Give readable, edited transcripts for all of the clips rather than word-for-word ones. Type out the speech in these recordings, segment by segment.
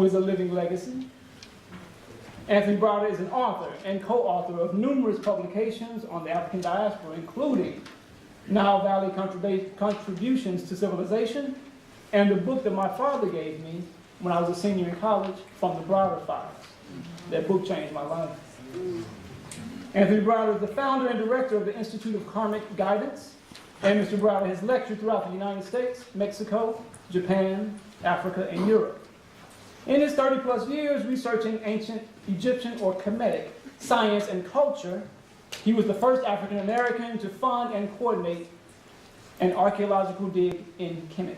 is a living legacy. Anthony Browder is an author and co-author of numerous publications on the African diaspora, including Nile Valley Contributions to Civilization, and the book that my father gave me when I was a senior in college, From the Browder Files. That book changed my life. Anthony Browder is the founder and director of the Institute of Karmic Guidance, and Mr. Browder has lectured throughout the United States, Mexico, Japan, Africa, and Europe. In his 30-plus years researching ancient Egyptian or Kemetic science and culture, he was the first African American to fund and coordinate an archaeological dig in Kemet.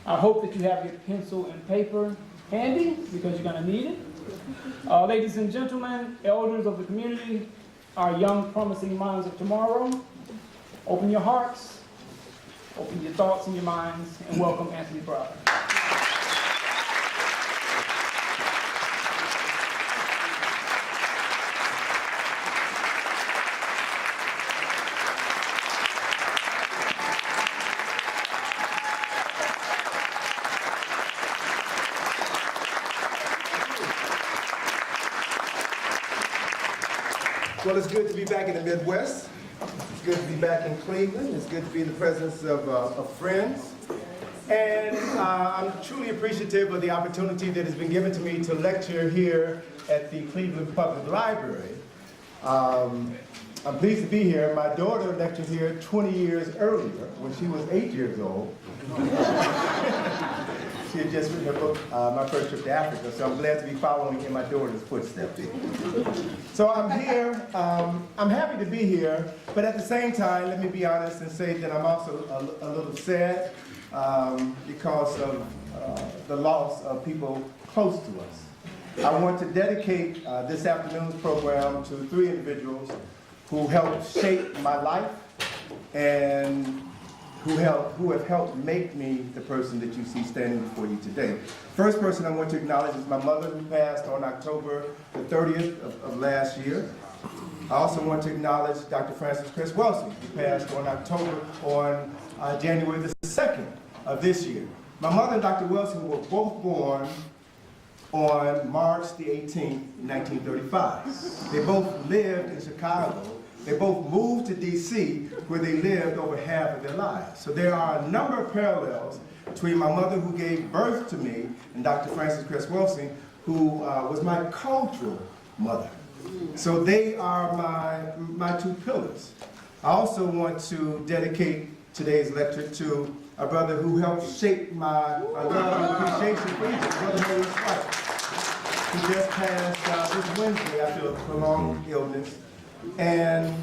I hope that you have your pencil and paper handy, because you're going to need it. Ladies and gentlemen, elders of the community, our young, promising minds of tomorrow, open your hearts, open your thoughts and your minds, and welcome Anthony Browder. Well, it's good to be back in the Midwest. It's good to be back in Cleveland. It's good to be in the presence of friends. And I'm truly appreciative of the opportunity that has been given to me to lecture here at the Cleveland Public Library. I'm pleased to be here. My daughter lectured here 20 years earlier when she was 8 years old. She had just written her book, My First Trip to Africa, so I'm glad to be following in my daughter's footsteps. So I'm here, I'm happy to be here, but at the same time, let me be honest and say that I'm also a little sad because of the loss of people close to us. I want to dedicate this afternoon's program to 3 individuals who helped shape my life and who have helped make me the person that you see standing before you today. First person I want to acknowledge is my mother, who passed on October the 30th of last year. I also want to acknowledge Dr. Francis Chris Wilson, who passed on January the 2nd of this year. My mother and Dr. Wilson were both born on March the 18th, 1935. They both lived in Chicago. They both moved to D.C., where they lived over half of their lives. So there are a number of parallels between my mother, who gave birth to me, and Dr. Francis Chris Wilson, who was my cultural mother. So they are my 2 pillars. I also want to dedicate today's lecture to a brother who helped shape my love and appreciation for Egypt, Brother Maurice White, who just passed this Wednesday after a prolonged illness. And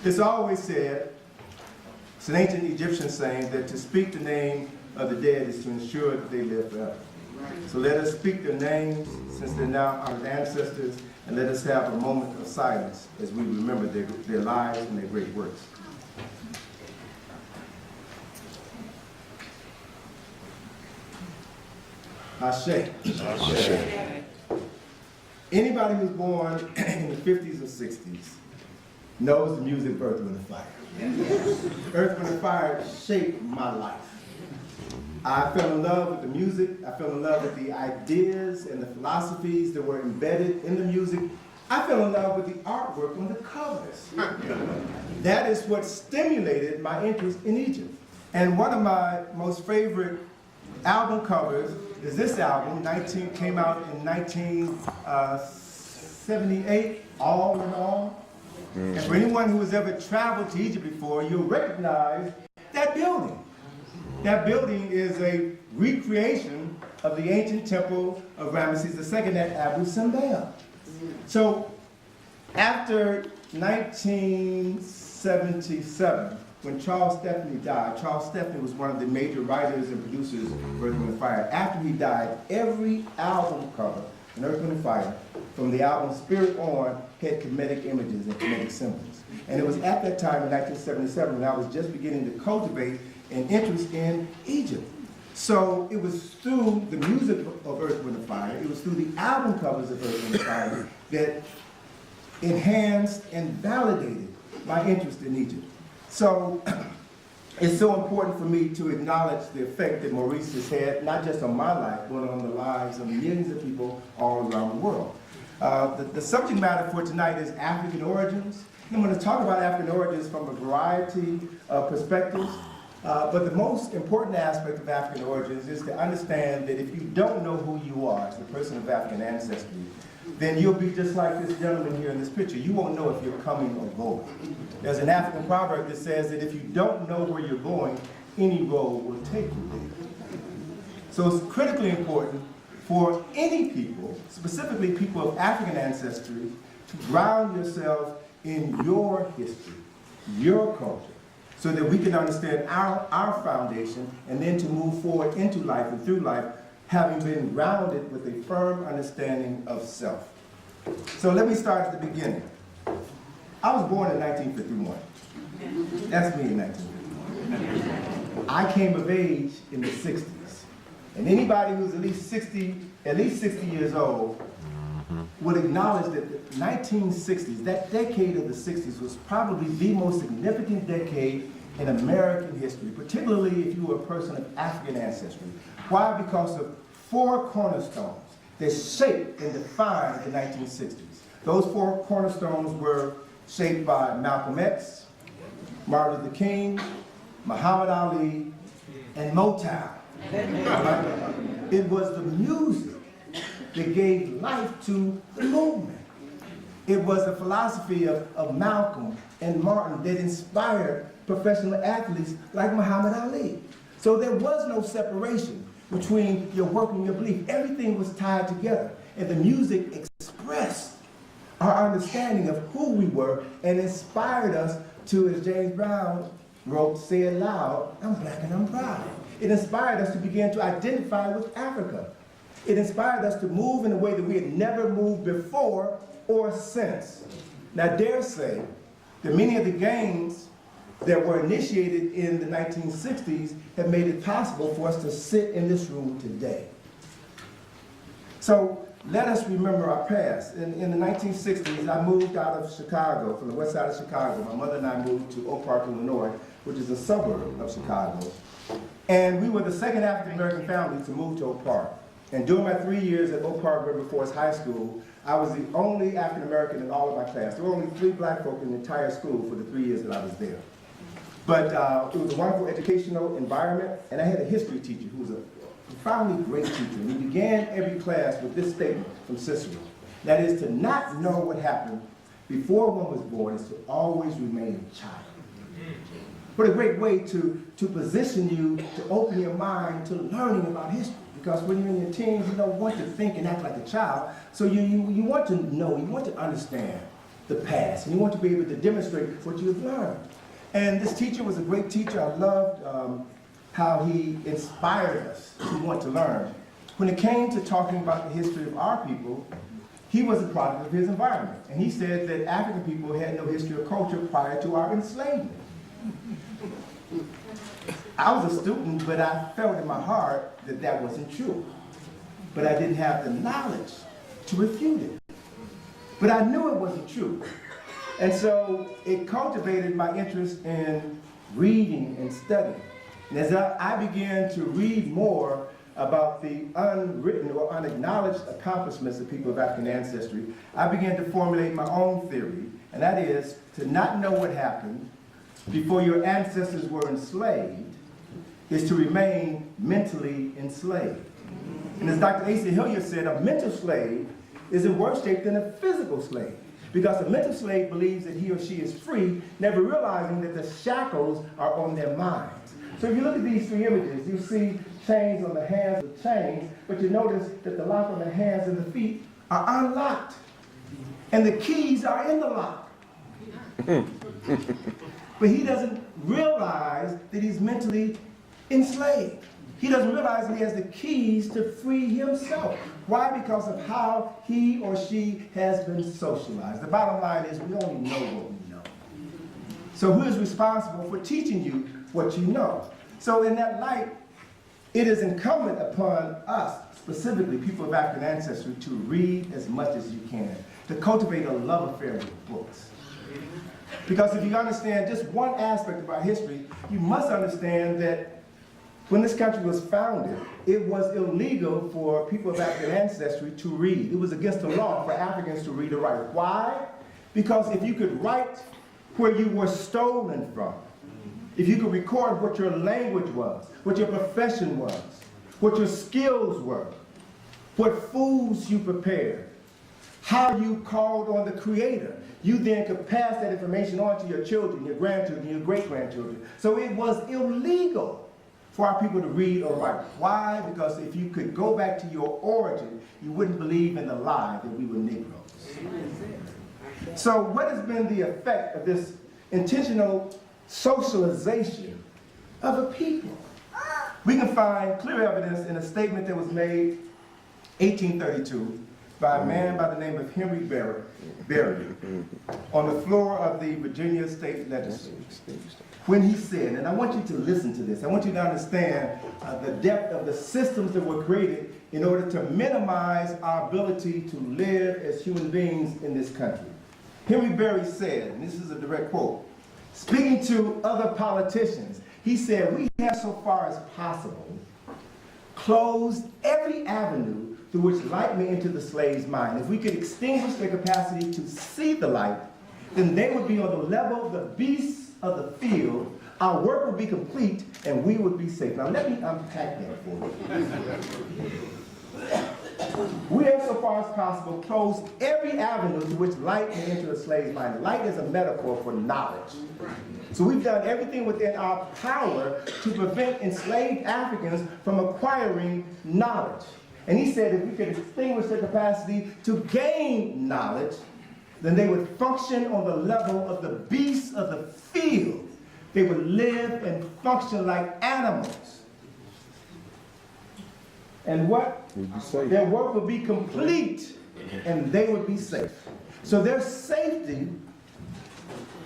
it's always said, it's an ancient Egyptian saying, that to speak the name of the dead is to ensure that they live forever. So let us speak their names, since they're now our ancestors, and let us have a moment of silence as we remember their lives and their great works. Ashe. Ashe. Anybody who's born in the 50s or 60s knows the music of Earth, Wind & Fire. Earth, Wind & Fire shaped my life. I fell in love with the music. I fell in love with the ideas and the philosophies that were embedded in the music. I fell in love with the artwork on the covers. That is what stimulated my interest in Egypt. And one of my most favorite album covers is this album, came out in 1978, All in All. And for anyone who has ever traveled to Egypt before, you'll recognize that building. That building is a recreation of the ancient temple of Ramesses II at Abu Simbel. So after 1977, when Charles Stepney died, Charles Stepney was one of the major writers and producers of Earth, Wind & Fire. After he died, every album cover in Earth, Wind & Fire, from the album Spirit on, had Kemetic images and Kemetic symbols. And it was at that time in 1977 when I was just beginning to cultivate an interest in Egypt. So it was through the music of Earth, Wind & Fire, it was through the album covers of Earth, Wind & Fire that enhanced and validated my interest in Egypt. So it's so important for me to acknowledge the effect that Maurice has had, not just on my life, but on the lives of millions of people all around the world. The subject matter for tonight is African origins. I'm going to talk about African origins from a variety of perspectives, but the most important aspect of African origins is to understand that if you don't know who you are as a person of African ancestry, then you'll be just like this gentleman here in this picture. You won't know if you're coming or going. There's an African proverb that says that if you don't know where you're going, any road will take you there. So it's critically important for any people, specifically people of African ancestry, to ground yourself in your history, your culture, so that we can understand our foundation and then to move forward into life and through life, having been grounded with a firm understanding of self. So let me start at the beginning. I was born in 1951. That's me in 1951. I came of age in the 60s. And anybody who's at least 60 years old would acknowledge that the 1960s, that decade of the 60s, was probably the most significant decade in American history, particularly if you were a person of African ancestry. Why? Because of 4 cornerstones that shaped and defined the 1960s. Those 4 cornerstones were shaped by Malcolm X, Martin Luther King, Muhammad Ali, and Motown. It was the music that gave life to the movement. It was the philosophy of Malcolm and Martin that inspired professional athletes like Muhammad Ali. So there was no separation between your work and your belief. Everything was tied together. And the music expressed our understanding of who we were and inspired us to, as James Brown wrote, say it loud, I'm black and I'm proud. It inspired us to begin to identify with Africa. It inspired us to move in a way that we had never moved before or since. Now, I dare say that many of the gains that were initiated in the 1960s have made it possible for us to sit in this room today. So let us remember our past. In the 1960s, I moved out of Chicago, from the west side of Chicago. My mother and I moved to Oak Park, Illinois, which is a suburb of Chicago. And we were the second African-American family to move to Oak Park. And during my 3 years at Oak Park River Forest High School, I was the only African-American in all of my class. There were only 3 black folk in the entire school for the 3 years that I was there. But it was a wonderful educational environment, and I had a history teacher who was a profoundly great teacher. And he began every class with this statement from Cicero. That is, to not know what happened before one was born is to always remain a child. What a great way to position you to open your mind to learning about history. Because when you're in your teens, you don't want to think and act like a child. So you want to know, you want to understand the past. And you want to be able to demonstrate what you've learned. And this teacher was a great teacher. I loved how he inspired us to want to learn. When it came to talking about the history of our people, he was a product of his environment. And he said that African people had no history or culture prior to our enslavement. I was a student, but I felt in my heart that that wasn't true. But I didn't have the knowledge to refute it. But I knew it wasn't true. And so it cultivated my interest in reading and studying. And as I began to read more about the unwritten or unacknowledged accomplishments of people of African ancestry, I began to formulate my own theory, and that is to not know what happened before your ancestors were enslaved is to remain mentally enslaved. And as Dr. A.C. Hilliard said, a mental slave is in worse shape than a physical slave. Because a mental slave believes that he or she is free, never realizing that the shackles are on their minds. So if you look at these 3 images, you see chains on the hands with chains, but you notice that the lock on the hands and the feet are unlocked. And the keys are in the lock. But he doesn't realize that he's mentally enslaved. He doesn't realize that he has the keys to free himself. Why? Because of how he or she has been socialized. The bottom line is we only know what we know. So who is responsible for teaching you what you know? So in that light, it is incumbent upon us, specifically people of African ancestry, to read as much as you can, to cultivate a love affair with books. Because if you understand just one aspect of our history, you must understand that when this country was founded, it was illegal for people of African ancestry to read. It was against the law for Africans to read or write. Why? Because if you could write where you were stolen from, if you could record what your language was, what your profession was, what your skills were, what foods you prepared, how you called on the Creator, you then could pass that information on to your children, your grandchildren, your great-grandchildren. So it was illegal for our people to read or write. Why? Because if you could go back to your origin, you wouldn't believe in the lie that we were Negroes. So what has been the effect of this intentional socialization of a people? We can find clear evidence in a statement that was made 1832 by a man by the name of Henry Berry on the floor of the Virginia State Legislature, when he said, and I want you to listen to this, I want you to understand the depth of the systems that were created in order to minimize our ability to live as human beings in this country. Henry Berry said, and this is a direct quote, speaking to other politicians, he said, "We have so far as possible closed every avenue through which light may enter the slave's mind. If we could extinguish their capacity to see the light, then they would be on the level of the beasts of the field. Our work would be complete and we would be safe." Now let me unpack that for you. We have so far as possible closed every avenue through which light may enter a slave's mind. Light is a metaphor for knowledge. So we've done everything within our power to prevent enslaved Africans from acquiring knowledge. And he said if we could extinguish their capacity to gain knowledge, then they would function on the level of the beasts of the field. They would live and function like animals. And what? Their work would be complete and they would be safe. So their safety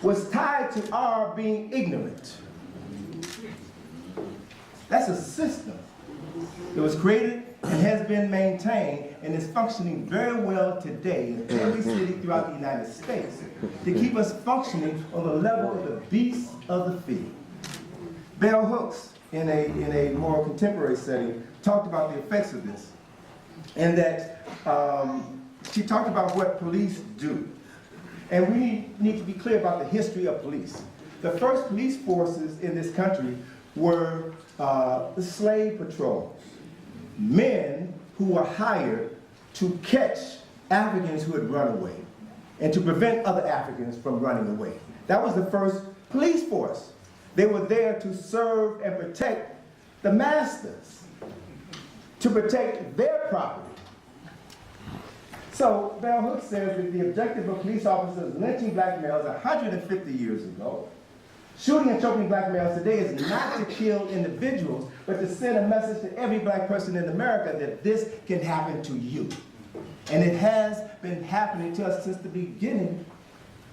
was tied to our being ignorant. That's a system that was created and has been maintained and is functioning very well today in every city throughout the United States to keep us functioning on the level of the beasts of the field. Bell Hooks, in a more contemporary setting, talked about the effects of this, and that she talked about what police do. And we need to be clear about the history of police. The first police forces in this country were the slave patrols, men who were hired to catch Africans who had run away and to prevent other Africans from running away. That was the first police force. They were there to serve and protect the masters, to protect their property. So Bell Hooks says that the objective of police officers lynching black males 150 years ago, shooting and choking black males today, is not to kill individuals, but to send a message to every black person in America that this can happen to you. And it has been happening to us since the beginning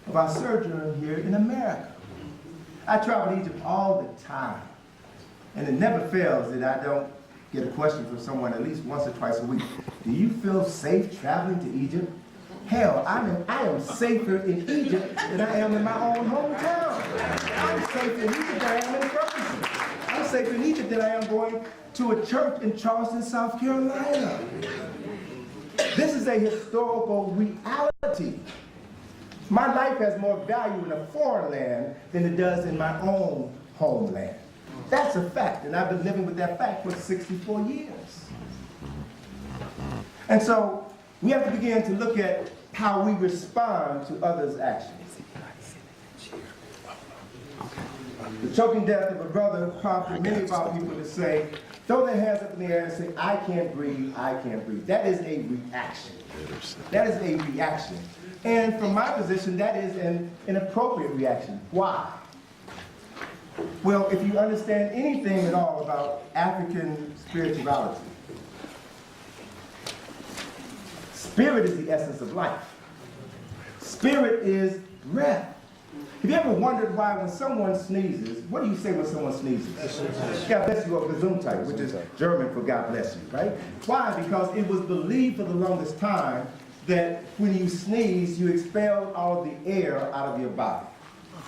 of our sojourn here in America. I travel to Egypt all the time, and it never fails that I don't get a question from someone at least once or twice a week. Do you feel safe traveling to Egypt? Hell, I am safer in Egypt than I am in my own hometown. I'm safer in Egypt than I am in Ferguson. I'm safer in Egypt than I am going to a church in Charleston, South Carolina. This is a historical reality. My life has more value in a foreign land than it does in my own homeland. That's a fact, and I've been living with that fact for 64 years. And so we have to begin to look at how we respond to others' actions. The choking death of a brother prompted many of our people to say, throw their hands up in the air and say, "I can't breathe, I can't breathe." That is a reaction. That is a reaction. And from my position, that is an inappropriate reaction. Why? Well, if you understand anything at all about African spirituality, spirit is the essence of life. Spirit is breath. Have you ever wondered why when someone sneezes, what do you say when someone sneezes? God bless you, or Gesundheit, which is German for God bless you, right? Why? Because it was believed for the longest time that when you sneeze, you expel all the air out of your body.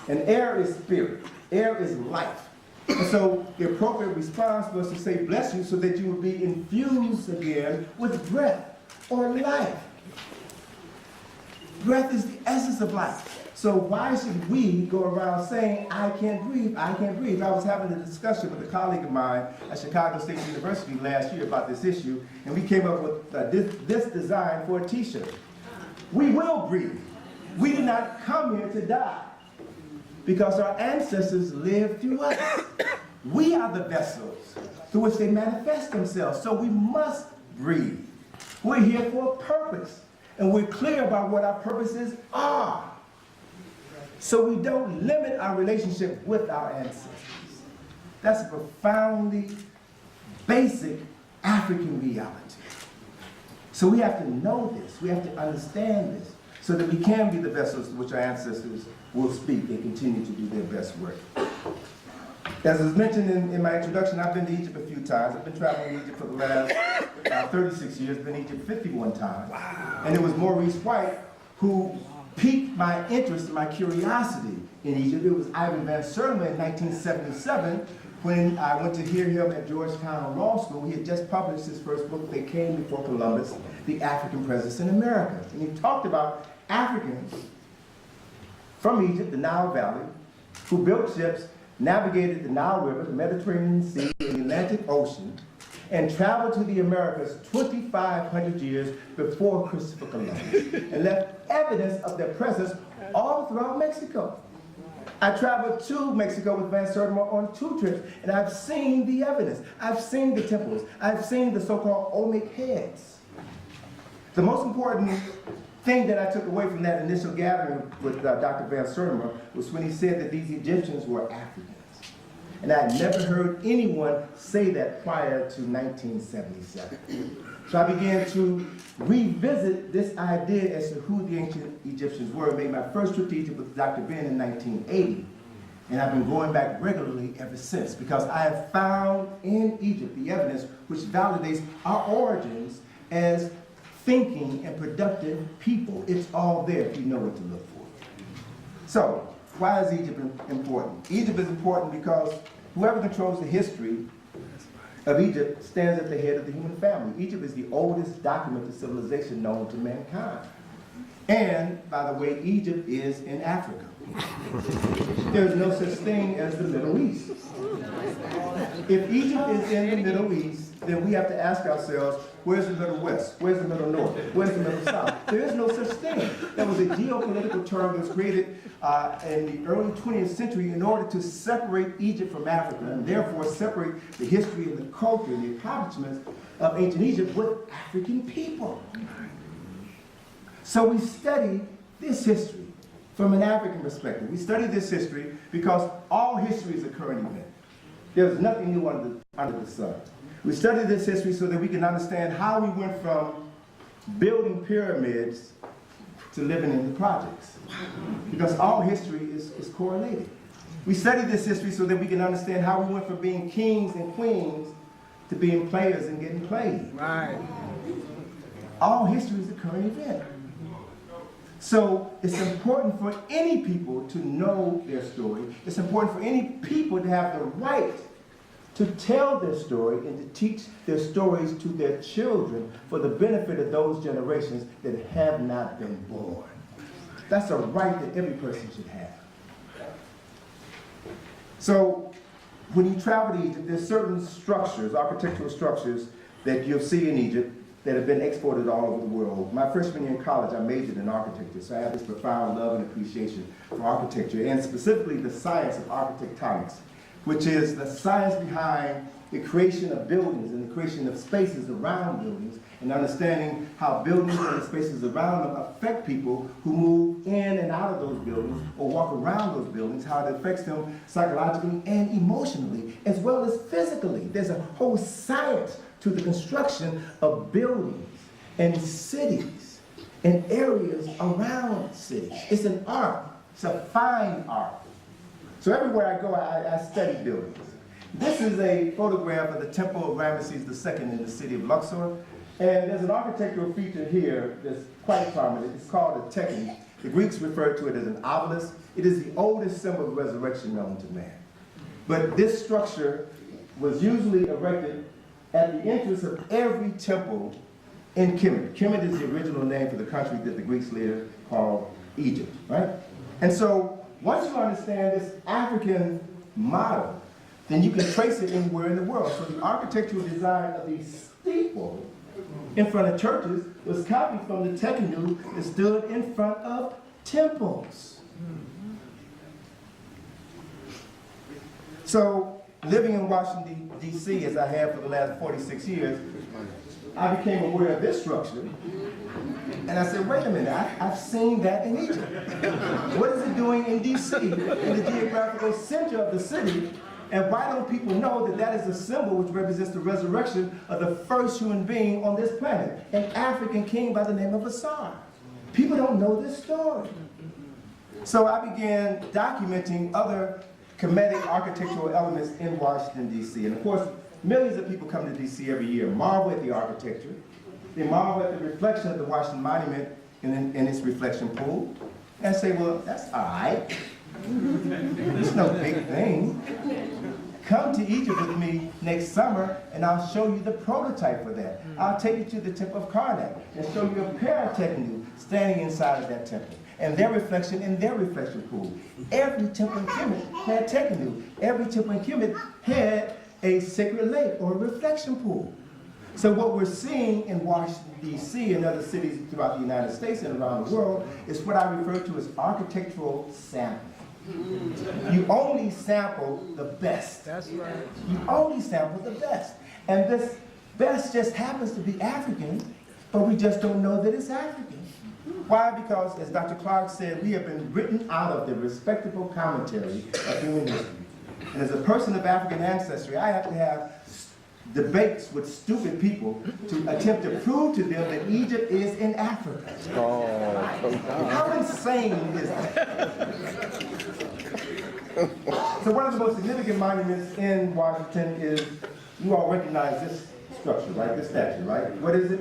And air is spirit. Air is life. And so the appropriate response was to say, bless you, so that you would be infused again with breath or life. Breath is the essence of life. So why should we go around saying, I can't breathe, I can't breathe? I was having a discussion with a colleague of mine at Chicago State University last year about this issue, and we came up with this design for a t-shirt. We will breathe. We did not come here to die, because our ancestors lived through us. We are the vessels through which they manifest themselves, so we must breathe. We're here for a purpose, and we're clear about what our purposes are, so we don't limit our relationship with our ancestors. That's a profoundly basic African reality. So we have to know this, we have to understand this, so that we can be the vessels to which our ancestors will speak and continue to do their best work. As was mentioned in my introduction, I've been to Egypt a few times. I've been traveling in Egypt for the last 36 years, been in Egypt 51 times. Wow. And it was Maurice White who piqued my interest and my curiosity in Egypt. It was Ivan Van Sertima in 1977 when I went to hear him at Georgetown Law School. He had just published his first book, They Came Before Columbus, The African Presence in America. And he talked about Africans from Egypt, the Nile Valley, who built ships, navigated the Nile River, the Mediterranean Sea, and the Atlantic Ocean, and traveled to the Americas 2,500 years before Christopher Columbus, and left evidence of their presence all throughout Mexico. I traveled to Mexico with Van Sertima on 2 trips, and I've seen the evidence. I've seen the temples. I've seen the so-called Olmec heads. The most important thing that I took away from that initial gathering with Dr. Van Sertima was when he said that these Egyptians were Africans. And I had never heard anyone say that prior to 1977. So I began to revisit this idea as to who the ancient Egyptians were. I made my first trip to Egypt with Dr. Ben in 1980. And I've been going back regularly ever since, because I have found in Egypt the evidence which validates our origins as thinking and productive people. It's all there if you know what to look for. So, why is Egypt important? Egypt is important because whoever controls the history of Egypt stands at the head of the human family. Egypt is the oldest documented civilization known to mankind. And, by the way, Egypt is in Africa. There's no such thing as the Middle East. If Egypt is in the Middle East, then we have to ask ourselves, where's the Middle West? Where's the Middle North? Where's the Middle South? There is no such thing. That was a geopolitical term that was created in the early 20th century in order to separate Egypt from Africa, and therefore separate the history and the culture and the accomplishments of ancient Egypt with African people. So we study this history from an African perspective. We study this history because all history is a current event. There's nothing new under the sun. We study this history so that we can understand how we went from building pyramids to living in the projects. Because all history is correlated. We study this history so that we can understand how we went from being kings and queens to being players and getting played. Right. All history is a current event. So it's important for any people to know their story. It's important for any people to have the right to tell their story and to teach their stories to their children for the benefit of those generations that have not been born. That's a right that every person should have. So when you travel to Egypt, there's certain structures, architectural structures, that you'll see in Egypt that have been exported all over the world. My freshman year in college, I majored in architecture, so I have this profound love and appreciation for architecture, and specifically the science of architectonics, which is the science behind the creation of buildings and the creation of spaces around buildings, and understanding how buildings and the spaces around them affect people who move in and out of those buildings or walk around those buildings, how it affects them psychologically and emotionally, as well as physically. There's a whole science to the construction of buildings and cities and areas around cities. It's an art. It's a fine art. So everywhere I go, I study buildings. This is a photograph of the Temple of Ramesses II in the city of Luxor. And there's an architectural feature here that's quite prominent. It's called a tekhen. The Greeks refer to it as an obelisk. It is the oldest symbol of resurrection known to man. But this structure was usually erected at the entrance of every temple in Kemet. Kemet is the original name for the country that the Greeks later called Egypt, right? And so once you understand this African model, then you can trace it anywhere in the world. So the architectural design of these steeples in front of churches was copied from the tekhen that stood in front of temples. So living in Washington, D.C., as I have for the last 46 years, I became aware of this structure. And I said, wait a minute, I've seen that in Egypt. What is it doing in D.C., in the geographical center of the city? And why don't people know that that is a symbol which represents the resurrection of the first human being on this planet, an African king by the name of Asar? People don't know this story. So I began documenting other Kemetic architectural elements in Washington, D.C. And of course, millions of people come to D.C. every year, marvel at the architecture. They marvel at the reflection of the Washington Monument in its reflection pool, and say, well, that's all right. It's no big thing. Come to Egypt with me next summer, and I'll show you the prototype for that. I'll take you to the temple of Karnak and show you a pair of tekhen standing inside of that temple, and their reflection in their reflection pool. Every temple in Kemet had tekhen. Every temple in Kemet had a sacred lake or a reflection pool. So what we're seeing in Washington, D.C. and other cities throughout the United States and around the world is what I refer to as architectural sampling. You only sample the best. That's right. You only sample the best. And this best just happens to be African, but we just don't know that it's African. Why? Because, as Dr. Clark said, we have been written out of the respectable commentary of human history. And as a person of African ancestry, I have to have debates with stupid people to attempt to prove to them that Egypt is in Africa. How insane is that? So one of the most significant monuments in Washington is, you all recognize this structure, right? This statue, right? What is it?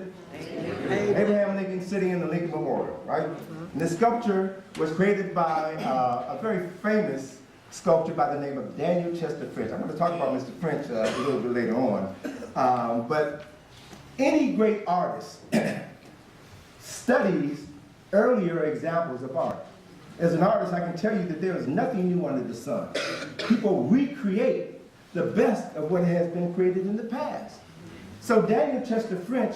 Abraham Lincoln sitting in the Lincoln Memorial, right? And this sculpture was created by a very famous sculptor by the name of Daniel Chester French. I'm going to talk about Mr. French a little bit later on. But any great artist studies earlier examples of art. As an artist, I can tell you that there is nothing new under the sun. People recreate the best of what has been created in the past. So Daniel Chester French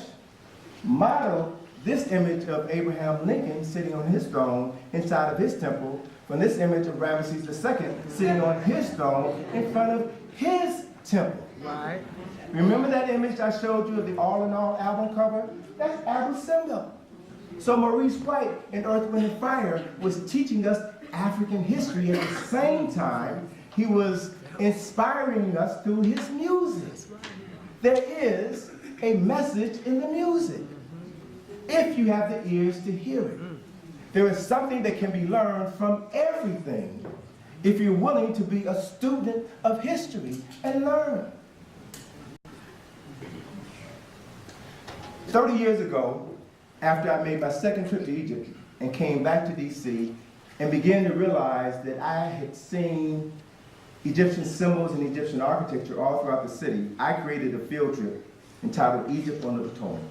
modeled this image of Abraham Lincoln sitting on his throne inside of his temple from this image of Ramesses II sitting on his throne in front of his temple. Right. Remember that image I showed you of the All in All album cover? That's Abu Simbel. So Maurice White in Earth, Wind and Fire was teaching us African history. At the same time, he was inspiring us through his music. There is a message in the music, if you have the ears to hear it. There is something that can be learned from everything if you're willing to be a student of history and learn. 30 years ago, after I made my second trip to Egypt and came back to DC and began to realize that I had seen Egyptian symbols and Egyptian architecture all throughout the city, I created a field trip entitled Egypt on the Potomac,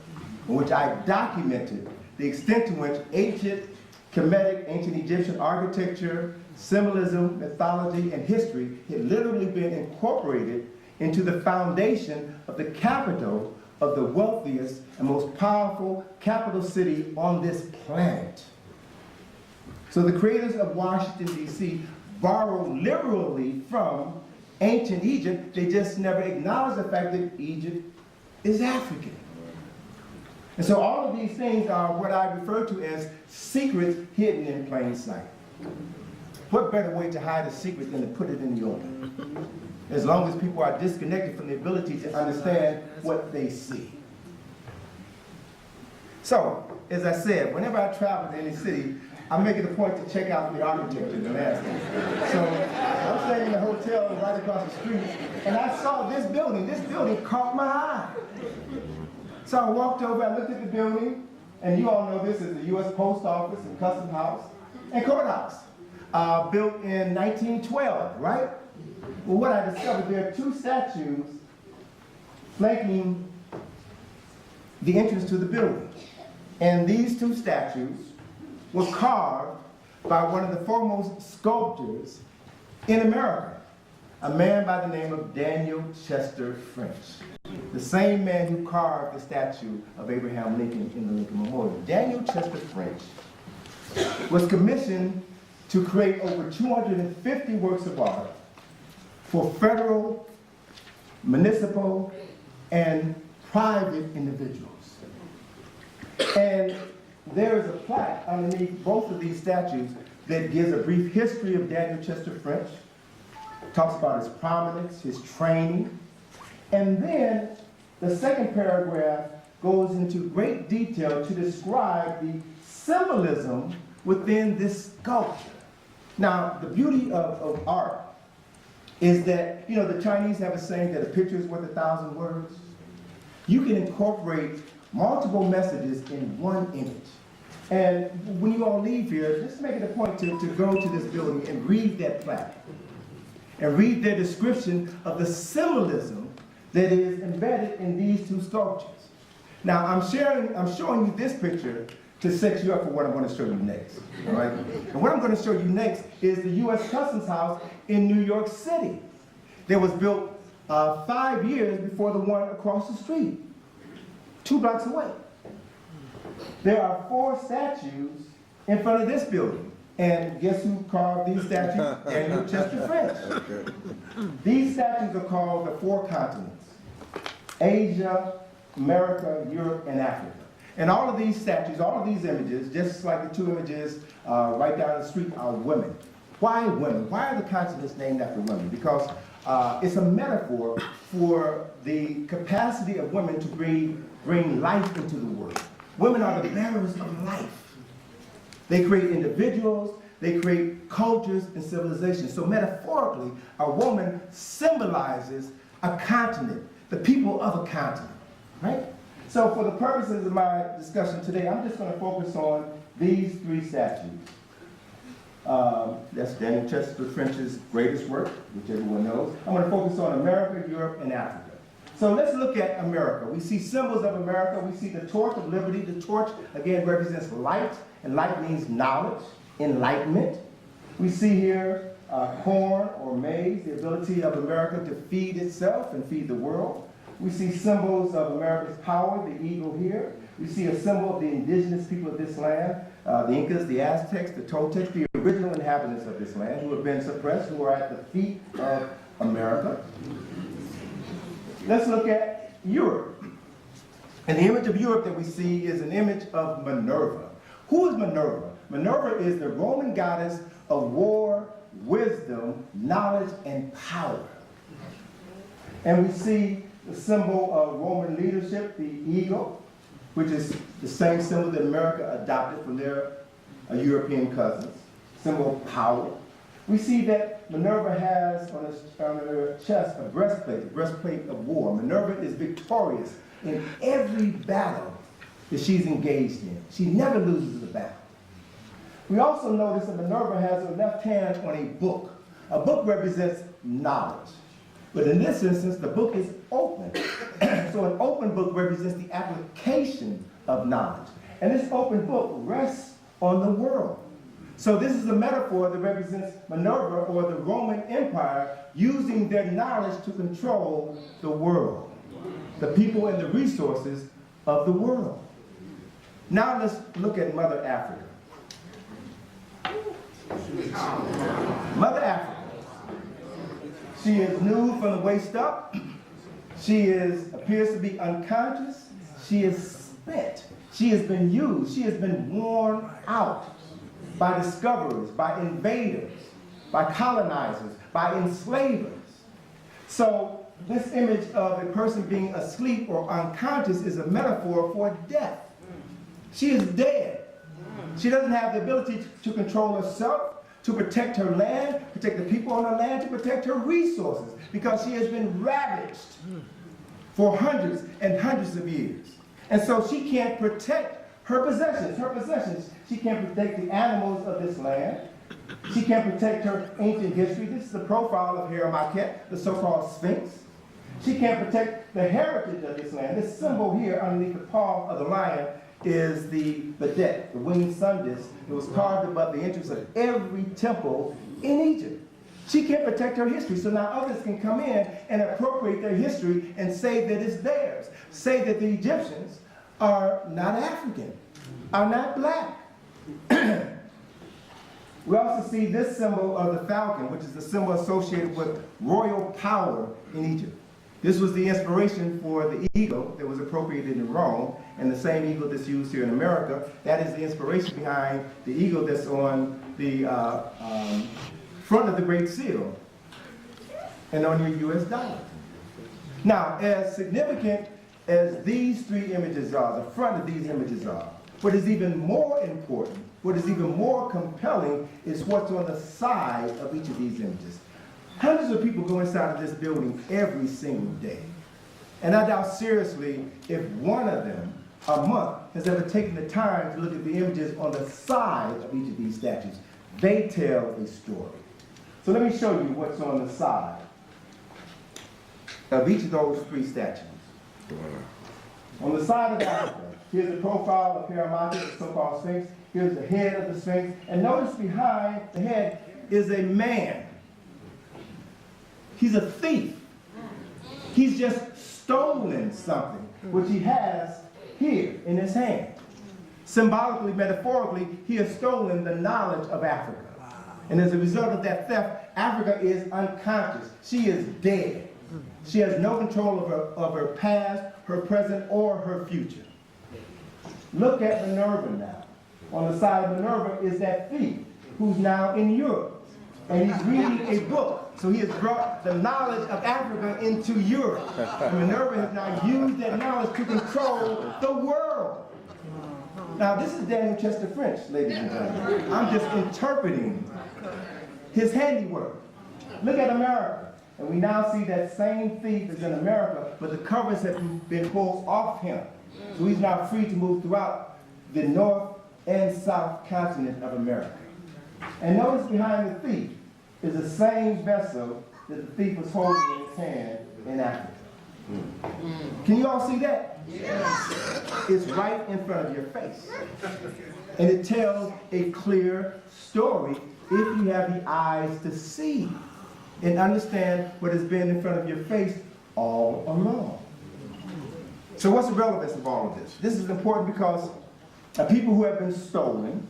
in which I documented the extent to which ancient Kemetic, ancient Egyptian architecture, symbolism, mythology, and history had literally been incorporated into the foundation of the capital of the wealthiest and most powerful capital city on this planet. So the creators of Washington, D.C. borrow liberally from ancient Egypt. They just never acknowledge the fact that Egypt is African. And so all of these things are what I refer to as secrets hidden in plain sight. What better way to hide a secret than to put it in the open? As long as people are disconnected from the ability to understand what they see. So, as I said, whenever I travel to any city, I make it a point to check out the architecture in the landscape. So, I'm staying in a hotel right across the street, and I saw this building. This building caught my eye. So I walked over, I looked at the building, and you all know this is the U.S. Post Office and Custom House and Courthouse, built in 1912, right? Well, what I discovered, there are two statues flanking the entrance to the building. And these two statues were carved by one of the foremost sculptors in America, a man by the name of Daniel Chester French, the same man who carved the statue of Abraham Lincoln in the Lincoln Memorial. Daniel Chester French was commissioned to create over 250 works of art for federal, municipal, and private individuals. And there is a plaque underneath both of these statues that gives a brief history of Daniel Chester French, talks about his prominence, his training, and then the second paragraph goes into great detail to describe the symbolism within this sculpture. Now, the beauty of art is that, you know, the Chinese have a saying that a picture is worth 1,000 words. You can incorporate multiple messages in one image. And when you all leave here, just make it a point to go to this building and read that plaque. And read their description of the symbolism that is embedded in these two sculptures. Now, I'm showing you this picture to set you up for what I'm going to show you next. All right? And what I'm going to show you next is the U.S. Customs House in New York City that was built 5 years before the one across the street, 2 blocks away. There are 4 statues in front of this building. And guess who carved these statues? Daniel Chester French. These statues are called the 4 continents: Asia, America, Europe, and Africa. And all of these statues, all of these images, just like the 2 images right down the street, are women. Why women? Why are the continents named after women? Because it's a metaphor for the capacity of women to bring life into the world. Women are the bearers of life. They create individuals, they create cultures and civilizations. So metaphorically, a woman symbolizes a continent, the people of a continent, right? So for the purposes of my discussion today, I'm just going to focus on these 3 statues. That's Daniel Chester French's greatest work, which everyone knows. I'm going to focus on America, Europe, and Africa. So let's look at America. We see symbols of America. We see the torch of liberty. The torch, again, represents light, and light means knowledge, enlightenment. We see here corn or maize, the ability of America to feed itself and feed the world. We see symbols of America's power, the eagle here. We see a symbol of the indigenous people of this land, the Incas, the Aztecs, the Toltecs, the original inhabitants of this land who have been suppressed, who are at the feet of America. Let's look at Europe. And the image of Europe that we see is an image of Minerva. Who is Minerva? Minerva is the Roman goddess of war, wisdom, knowledge, and power. And we see the symbol of Roman leadership, the eagle, which is the same symbol that America adopted from their European cousins, symbol of power. We see that Minerva has on her chest a breastplate of war. Minerva is victorious in every battle that she's engaged in. She never loses a battle. We also notice that Minerva has her left hand on a book. A book represents knowledge. But in this instance, the book is open. So an open book represents the application of knowledge. And this open book rests on the world. So this is a metaphor that represents Minerva, or the Roman Empire, using their knowledge to control the world, the people and the resources of the world. Now let's look at Mother Africa. Mother Africa. She is nude from the waist up. She appears to be unconscious. She is spent. She has been used. She has been worn out by discoverers, by invaders, by colonizers, by enslavers. So this image of a person being asleep or unconscious is a metaphor for death. She is dead. She doesn't have the ability to control herself, to protect her land, protect the people on her land, to protect her resources, because she has been ravaged for hundreds and hundreds of years. And so she can't protect her possessions. She can't protect the animals of this land. She can't protect her ancient history. This is the profile of Hera the so-called Sphinx. She can't protect the heritage of this land. This symbol here underneath the paw of the lion is the Bedet, the winged sun disk. It was carved above the entrance of every temple in Egypt. She can't protect her history, so now others can come in and appropriate their history and say that it's theirs. Say that the Egyptians are not African, are not black. We also see this symbol of the falcon, which is the symbol associated with royal power in Egypt. This was the inspiration for the eagle that was appropriated in Rome, and the same eagle that's used here in America. That is the inspiration behind the eagle that's on the front of the Great Seal and on your US dollar. Now, as significant as these three images are, the front of these images are, what is even more important, what is even more compelling is what's on the side of each of these images. Hundreds of people go inside of this building every single day. And I doubt seriously if one of them a month has ever taken the time to look at the images on the side of each of these statues. They tell a story. So let me show you what's on the side of each of those three statues. On the side of Africa, here's the profile of Hera, the so-called Sphinx. Here's the head of the Sphinx. And notice behind the head is a man. He's a thief. He's just stolen something, which he has here in his hand. Symbolically, metaphorically, he has stolen the knowledge of Africa. And as a result of that theft, Africa is unconscious. She is dead. She has no control of her past, her present, or her future. Look at Minerva now. On the side of Minerva is that thief who's now in Europe. And he's reading a book. So he has brought the knowledge of Africa into Europe. And Minerva has now used that knowledge to control the world. Now, this is Daniel Chester French, ladies and gentlemen. I'm just interpreting his handiwork. Look at America. And we now see that same thief is in America, but the covers have been pulled off him. So he's now free to move throughout the north and south continent of America. And notice behind the thief is the same vessel that the thief was holding in his hand in Africa. Can you all see that? Yes. It's right in front of your face. And it tells a clear story if you have the eyes to see and understand what has been in front of your face all along. So what's the relevance of all of this? This is important because people who have been stolen,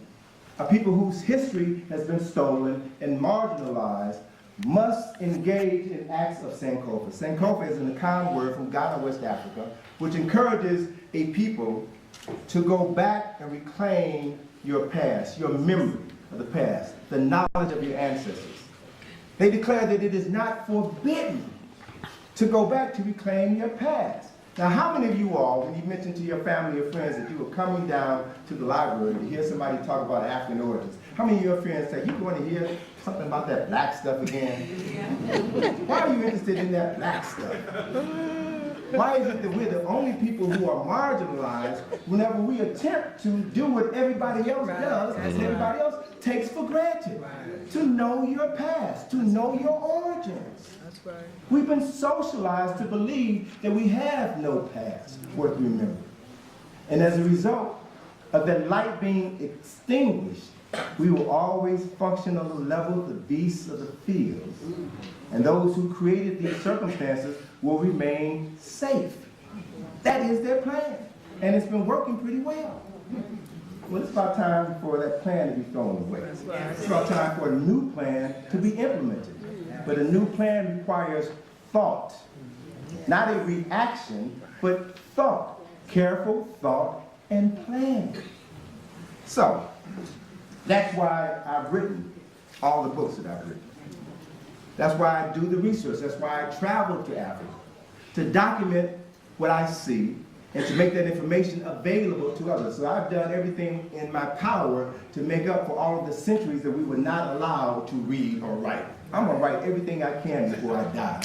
people whose history has been stolen and marginalized, must engage in acts of Sankofa. Sankofa is an Akan word from Ghana, West Africa, which encourages a people to go back and reclaim your past, your memory of the past, the knowledge of your ancestors. They declare that it is not forbidden to go back to reclaim your past. Now, how many of you all, when you mentioned to your family or friends that you were coming down to the library to hear somebody talk about African origins, how many of your friends say, you want to hear something about that black stuff again? Why are you interested in that black stuff? Why is it that we're the only people who are marginalized whenever we attempt to do what everybody else does and everybody else takes for granted? To know your past, to know your origins. That's right. We've been socialized to believe that we have no past worth remembering. And as a result of that light being extinguished, we will always function on the level of the beasts of the fields. And those who created these circumstances will remain safe. That is their plan. And it's been working pretty well. Well, it's about time for that plan to be thrown away. It's about time for a new plan to be implemented. But a new plan requires thought. Not a reaction, but thought. Careful thought and planning. So, that's why I've written all the books that I've written. That's why I do the research. That's why I travel to Africa, to document what I see and to make that information available to others. So I've done everything in my power to make up for all of the centuries that we were not allowed to read or write. I'm going to write everything I can before I die.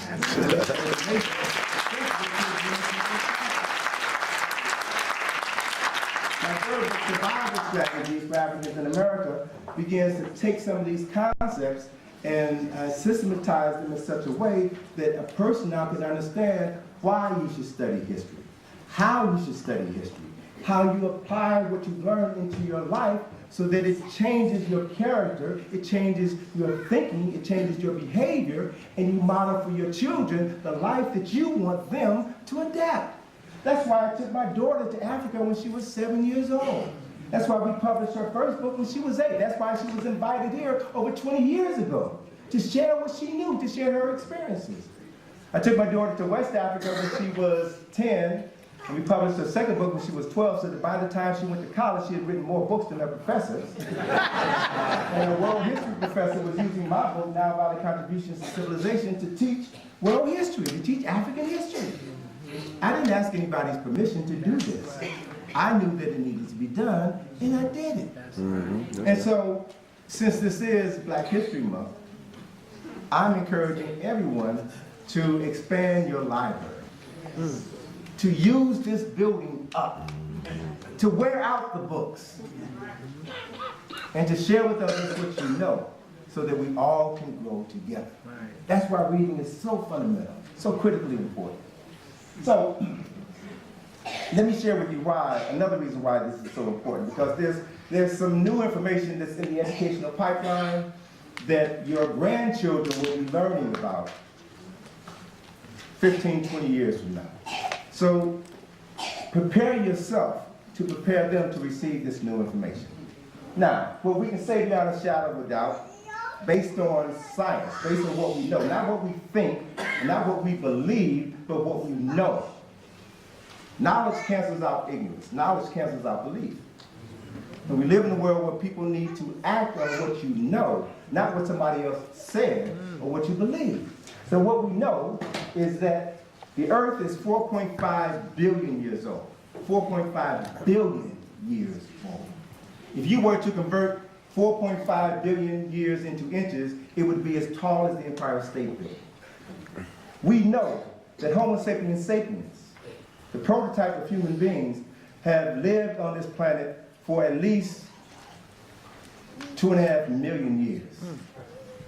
third book, Survival Strategies for Africans in America, begins to take some of these concepts and systematize them in such a way that a person now can understand why you should study history, how you should study history, how you apply what you've learned into your life so that it changes your character, it changes your thinking, it changes your behavior, and you model for your children the life that you want them to adapt. That's why I took my daughter to Africa when she was 7 years old. That's why we published her first book when she was 8. That's why she was invited here over 20 years ago to share what she knew, to share her experiences. I took my daughter to West Africa when she was 10, and we published her second book when she was 12, so that by the time she went to college, she had written more books than her professors. And a world history professor was using my book, Now Valley Contributions to Civilization, to teach world history, to teach African history. I didn't ask anybody's permission to do this. I knew that it needed to be done, and I did it. And so, since this is Black History Month, I'm encouraging everyone to expand your library, to use this building up, to wear out the books, and to share with others what you know, so that we all can grow together. That's why reading is so fundamental, so critically important. So, let me share with you why, another reason why this is so important, because there's some new information that's in the educational pipeline that your grandchildren will be learning about 15, 20 years from now. So, prepare yourself to prepare them to receive this new information. Now, what we can say beyond a shadow of a doubt, based on science, based on what we know, not what we think, not what we believe, but what we know. Knowledge cancels out ignorance. Knowledge cancels out belief. And we live in a world where people need to act on what you know, not what somebody else said or what you believe. So what we know is that the earth is 4.5 billion years old. 4.5 billion years old. If you were to convert 4.5 billion years into inches, it would be as tall as the Empire State Building. We know that Homo sapiens sapiens, the prototype of human beings, have lived on this planet for at least 2.5 million years.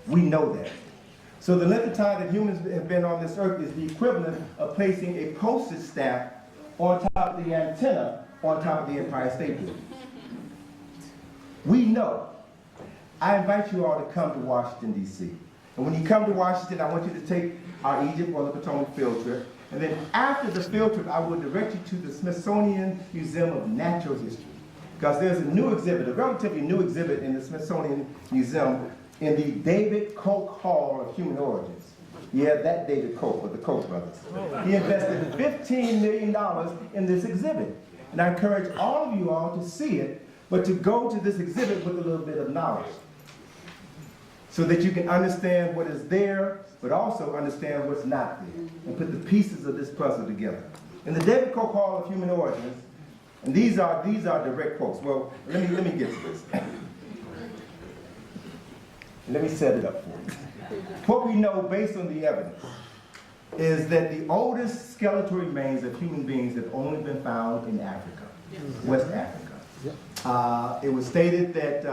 We know that. So the length of time that humans have been on this earth is the equivalent of placing a postage stamp on top of the antenna on top of the Empire State Building. We know. I invite you all to come to Washington, D.C. And when you come to Washington, I want you to take our Egypt or the Potomac field trip. And then after the field trip, I will direct you to the Smithsonian Museum of Natural History. Because there's a new exhibit, a relatively new exhibit in the Smithsonian Museum in the David Koch Hall of Human Origins. Yeah, that David Koch, of the Koch brothers. He invested $15 million in this exhibit. And I encourage all of you all to see it, but to go to this exhibit with a little bit of knowledge, so that you can understand what is there, but also understand what's not there, and put the pieces of this puzzle together. In the David Koch Hall of Human Origins, and these are direct quotes. Well, let me get to this. Let me set it up for you. What we know based on the evidence is that the oldest skeletal remains of human beings have only been found in Africa, West Africa. It was stated that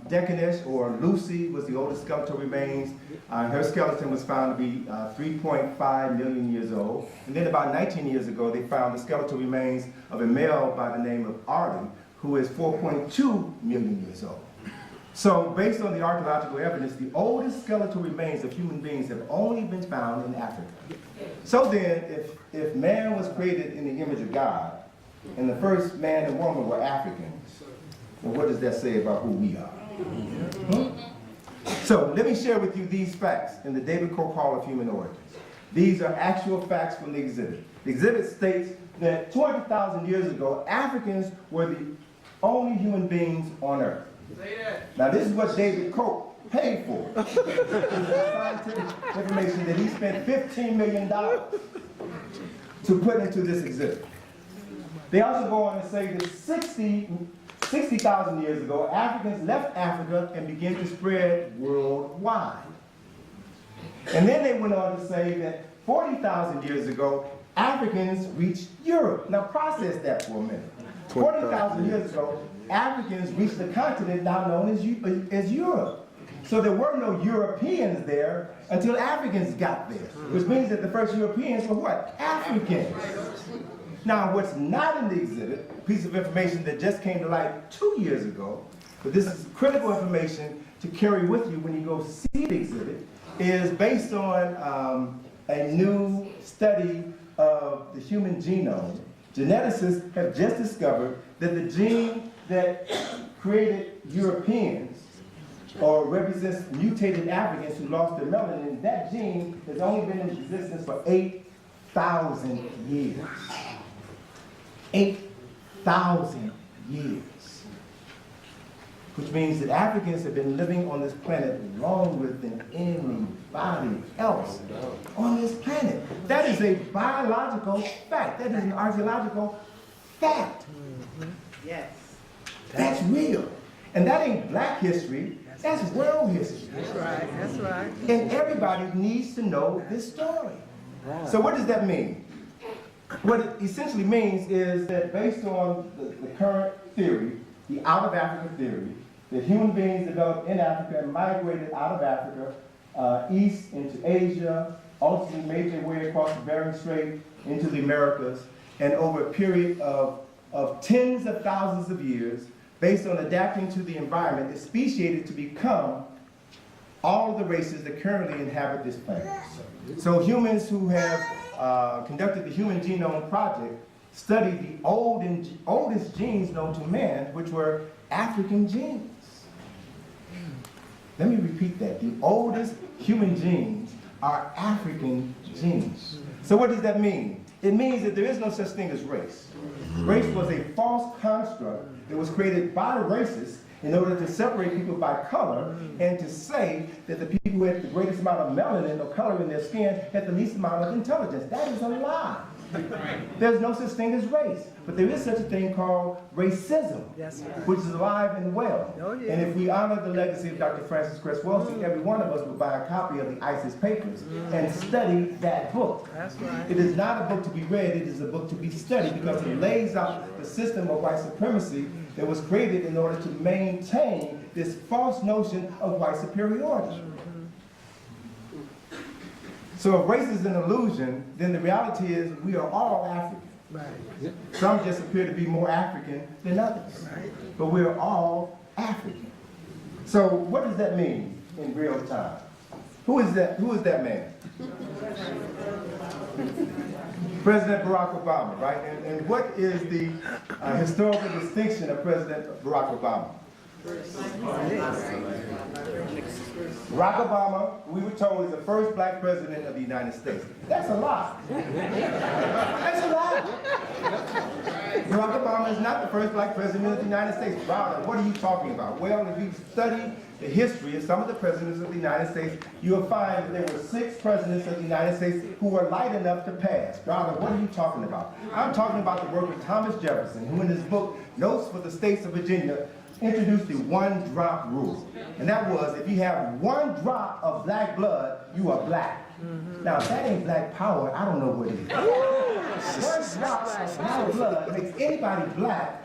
Decanesh, or Lucy, was the oldest skeletal remains. Her skeleton was found to be 3.5 million years old. And then about 19 years ago, they found the skeletal remains of a male by the name of ORI, who is 4.2 million years old. So based on the archaeological evidence, the oldest skeletal remains of human beings have only been found in Africa. So then, if man was created in the image of God, and the first man and woman were Africans, then what does that say about who we are? So let me share with you these facts in the David Koch Hall of Human Origins. These are actual facts from the exhibit. The exhibit states that 200,000 years ago, Africans were the only human beings on earth. Now this is what David Koch paid for. This is scientific information that he spent $15 million to put into this exhibit. They also go on to say that 60,000 years ago, Africans left Africa and began to spread worldwide. And then they went on to say that 40,000 years ago, Africans reached Europe. Now process that for a minute. 40,000 years ago, Africans reached the continent now known as Europe. So there were no Europeans there until Africans got there, which means that the first Europeans were what? Africans. Now, what's not in the exhibit, a piece of information that just came to light 2 years ago, but this is critical information to carry with you when you go see the exhibit, is based on a new study of the human genome. Geneticists have just discovered that the gene that created Europeans or represents mutated Africans who lost their melanin, that gene has only been in existence for 8,000 years. 8,000 years. Which means that Africans have been living on this planet longer than anybody else on this planet. That is a biological fact. That is an archaeological fact. Yes. That's real. And that ain't black history, that's world history. That's right, that's right. And everybody needs to know this story. So what does that mean? What it essentially means is that based on the current theory, the out of Africa theory, that human beings developed in Africa and migrated out of Africa east into Asia, ultimately made their way across the Bering Strait into the Americas, and over a period of tens of thousands of years, based on adapting to the environment, is speciated to become all of the races that currently inhabit this planet. So humans who have conducted the Human Genome Project studied the oldest genes known to man, which were African genes. Let me repeat that. The oldest human genes are African genes. So what does that mean? It means that there is no such thing as race. Race was a false construct that was created by racists in order to separate people by color and to say that the people who had the greatest amount of melanin or color in their skin had the least amount of intelligence. That is a lie. There's no such thing as race, but there is such a thing called racism, which is alive and well. And if we honor the legacy of Dr. Francis Cress Welsing, every one of us will buy a copy of the ISIS Papers and study that book. It is not a book to be read, it is a book to be studied because it lays out the system of white supremacy that was created in order to maintain this false notion of white superiority. So if race is an illusion, then the reality is we are all African. Right. Some just appear to be more African than others. Right. But we're all African. So what does that mean in real time? Who is that man? President Barack Obama, right? And what is the historical distinction of President Barack Obama? Barack Obama, we were told, is the first black president of the United States. That's a lie. That's a lie. Barack Obama is not the first black president of the United States. BROWDER, what are you talking about? Well, if you study the history of some of the presidents of the United States, you'll find that there were 6 presidents of the United States who were light enough to pass. BROWDER, what are you talking about? I'm talking about the work of Thomas Jefferson, who in his book, Notes for the States of Virginia, introduced the 1-drop rule. And that was, if you have 1 drop of black blood, you are black. Now, if that ain't black power, I don't know what it is. 1 drop of black blood makes anybody black.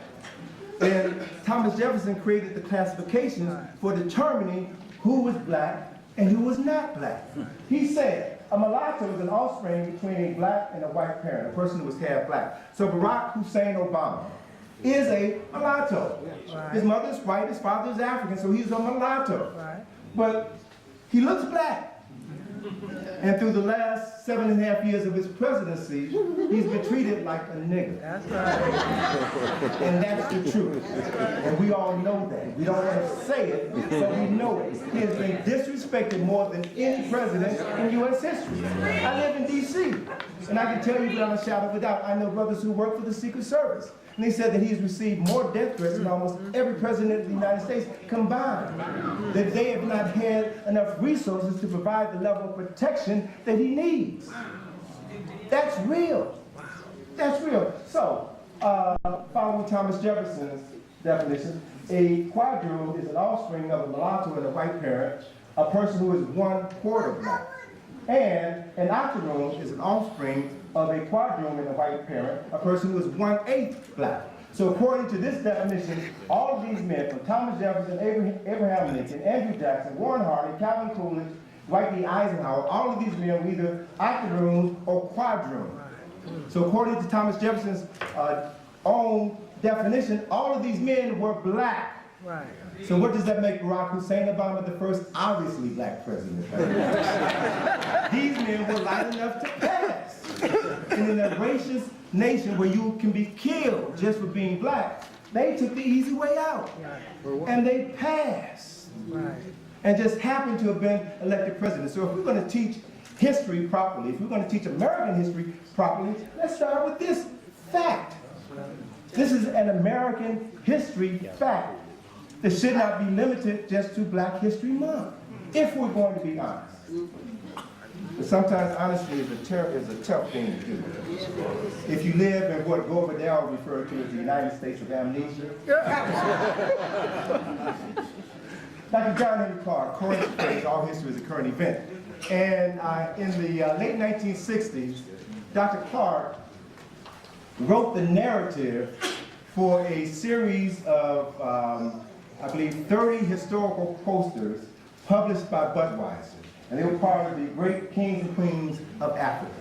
And Thomas Jefferson created the classifications for determining who was black and who was not black. He said, a mulatto is an offspring between a black and a white parent, a person who was half black. So Barack Hussein Obama is a mulatto. Right. His mother is white, his father is African, so he's a mulatto. Right. But he looks black. And through the last 7.5 years of his presidency, he's been treated like a nigger. That's right. And that's the truth. And we all know that. We don't want to say it, but we know it. He has been disrespected more than any president in U.S. history. I live in D.C., and I can tell you without a shadow of a doubt, I know brothers who work for the Secret Service. And he said that he has received more death threats than almost every president of the United States combined. That they have not had enough resources to provide the level of protection that he needs. That's real. That's real. So, following Thomas Jefferson's definition, a quadroon is an offspring of a mulatto and a white parent, a person who is 1/4 black. And an octoroon is an offspring of a quadroon and a white parent, a person who is 1/8 black. So according to this definition, all of these men, from Thomas Jefferson, Abraham Lincoln, Andrew Jackson, Warren Harding, Calvin Coolidge, Dwight D. Eisenhower, all of these men were either octoroons or quadroons. So according to Thomas Jefferson's own definition, all of these men were black. Right. So what does that make Barack Hussein Obama the first obviously black president? These men were light enough to pass. And in a racist nation where you can be killed just for being black, they took the easy way out. And they passed. Right. And just happened to have been elected president. So if we're going to teach history properly, if we're going to teach American history properly, let's start with this fact. This is an American history fact that should not be limited just to Black History Month, if we're going to be honest. But sometimes honesty is a tough thing to do. If you live in what Gore Vidal referred to as the United States of amnesia. Dr. John Henry Clark coined the phrase, all history is a current event. And in the late 1960s, Dr. Clark wrote the narrative for a series of, I believe, 30 historical posters published by Budweiser. And they were part of the great kings and queens of Africa.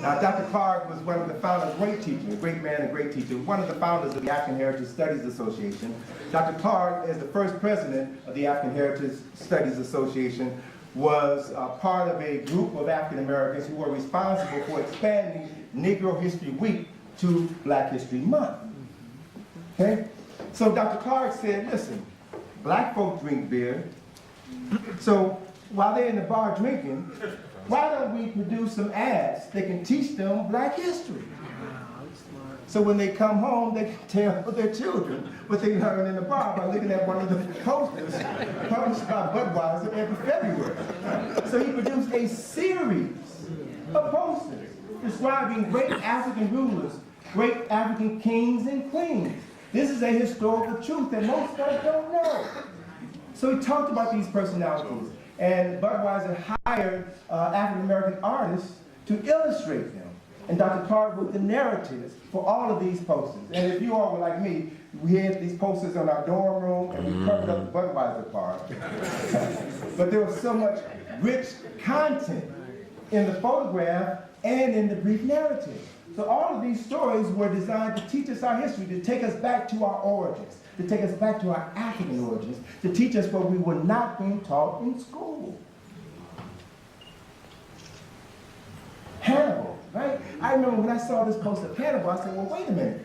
Now, Dr. Clark was one of the founders, great teacher, a great man, a great teacher, one of the founders of the African Heritage Studies Association. Dr. Clark, as the first president of the African Heritage Studies Association, was part of a group of African Americans who were responsible for expanding Negro History Week to Black History Month. Okay? So Dr. Clark said, listen, black folk drink beer, so while they're in the bar drinking, why don't we produce some ads that can teach them black history? So when they come home, they can tell their children what they learned in the bar by looking at one of the posters published by Budweiser every February. So he produced a series of posters describing great African rulers, great African kings and queens. This is a historical truth that most folks don't know. So he talked about these personalities, and Budweiser hired African-American artists to illustrate them. And Dr. Clark wrote the narratives for all of these posters. And if you all were like me, we had these posters on our dorm room, and we covered up the Budweiser part. But there was so much rich content in the photograph and in the brief narrative. So all of these stories were designed to teach us our history, to take us back to our origins, to take us back to our African origins, to teach us what we were not being taught in school. Hannibal, right? I remember when I saw this poster of Hannibal, I said, well, wait a minute.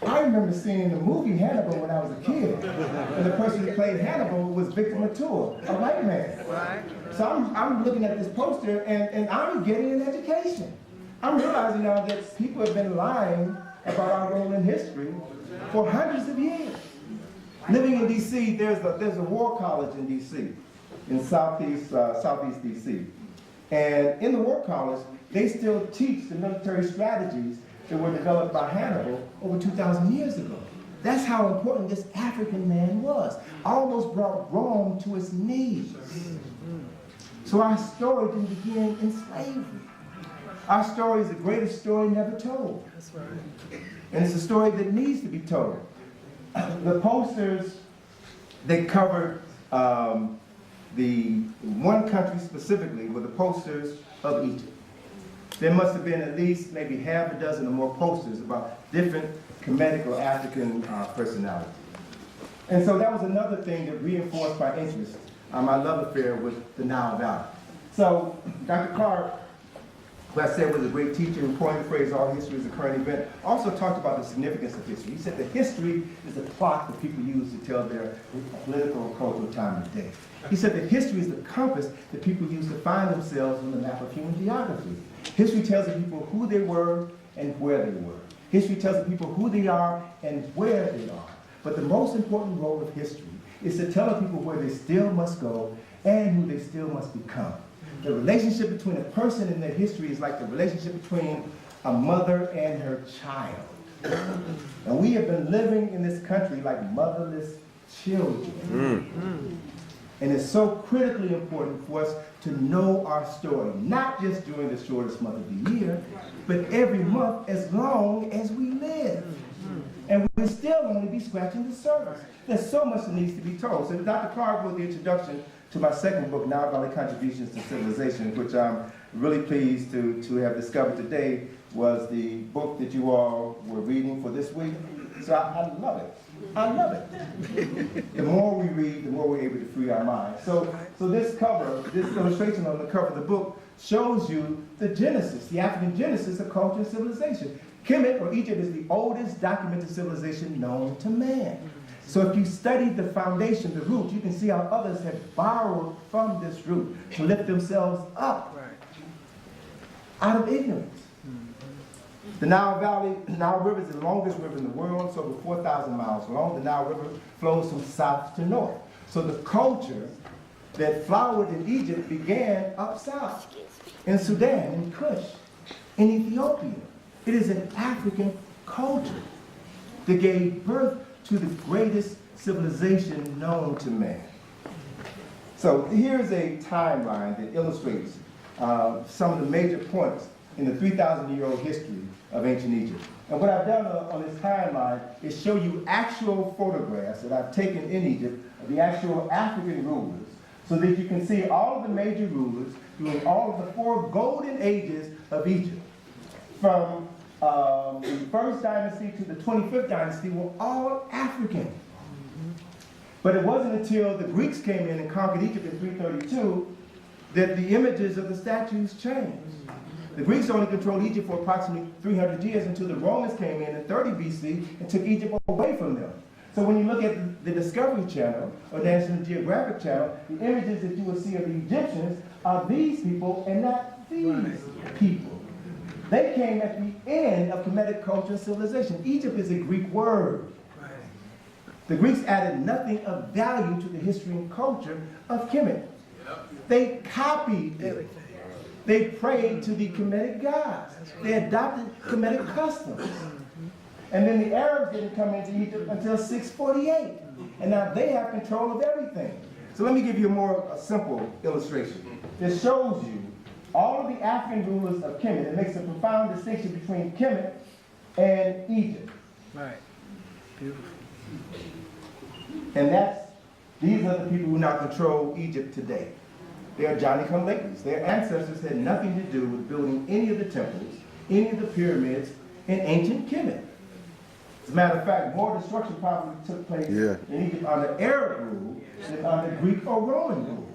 I remember seeing the movie Hannibal when I was a kid. And the person who played Hannibal was Victor Mature, a white man. Right. So I'm looking at this poster and I'm getting an education. I'm realizing now that people have been lying about our role in history for hundreds of years. Living in D.C., there's a war college in D.C., in southeast D.C. And in the war college, they still teach the military strategies that were developed by Hannibal over 2,000 years ago. That's how important this African man was. Almost brought Rome to its knees. So our story didn't begin in slavery. Our story is the greatest story never told. That's right. And it's a story that needs to be told. The posters, they covered the one country specifically were the posters of Egypt. There must have been at least maybe half a dozen or more posters about different Kemetic or African personalities. And so that was another thing that reinforced my interest, my love affair with the Nile Valley. So Dr. Clark, who I said was a great teacher who coined the phrase, all history is a current event, also talked about the significance of history. He said that history is a clock that people use to tell their political or cultural time of day. He said that history is the compass that people use to find themselves on the map of human geography. History tells the people who they were and where they were. History tells the people who they are and where they are. But the most important role of history is to tell the people where they still must go and who they still must become. The relationship between a person and their history is like the relationship between a mother and her child. And we have been living in this country like motherless children. And it's so critically important for us to know our story, not just during the shortest month of the year, but every month as long as we live. and we'll still only be scratching the surface. There's so much that needs to be told. So Dr. Clark wrote the introduction to my second book, Nile Valley Contributions to Civilization, which I'm really pleased to have discovered today was the book that you all were reading for this week. So I love it. I love it. The more we read, the more we're able to free our minds. So this cover, this illustration on the cover of the book shows you the genesis, the African genesis of culture and civilization. Kemet, or Egypt, is the oldest documented civilization known to man. So if you study the foundation, the root, you can see how others have borrowed from this root to lift themselves up out of ignorance. The Nile River is the longest river in the world. It's over 4,000 miles long. The Nile River flows from south to north. So the culture that flowered in Egypt began up south, in Sudan, in Kush, in Ethiopia. It is an African culture that gave birth to the greatest civilization known to man. So here's a timeline that illustrates some of the major points in the 3,000-year-old history of ancient Egypt. And what I've done on this timeline is show you actual photographs that I've taken in Egypt of the actual African rulers, so that you can see all of the major rulers during all of the 4 golden ages of Egypt. From the first dynasty to the 25th dynasty were all African. But it wasn't until the Greeks came in and conquered Egypt in 332 that the images of the statues changed. The Greeks only controlled Egypt for approximately 300 years until the Romans came in 30 BC and took Egypt away from them. So when you look at the Discovery Channel or National Geographic Channel, the images that you will see of the Egyptians are these people and not these people. They came at the end of Kemetic culture and civilization. Egypt is a Greek word. The Greeks added nothing of value to the history and culture of Kemet. They copied it. They prayed to the Kemetic gods. They adopted Kemetic customs. And then the Arabs didn't come into Egypt until 648. And now they have control of everything. So let me give you a simple illustration. This shows you all of the African rulers of Kemet. It makes a profound distinction between Kemet and Egypt. Right. Beautiful. And these are the people who now control Egypt today. They are Johnny-come-latelys. Their ancestors had nothing to do with building any of the temples, any of the pyramids in ancient Kemet. As a matter of fact, more destruction probably took place in Egypt under Arab rule than under Greek or Roman rule.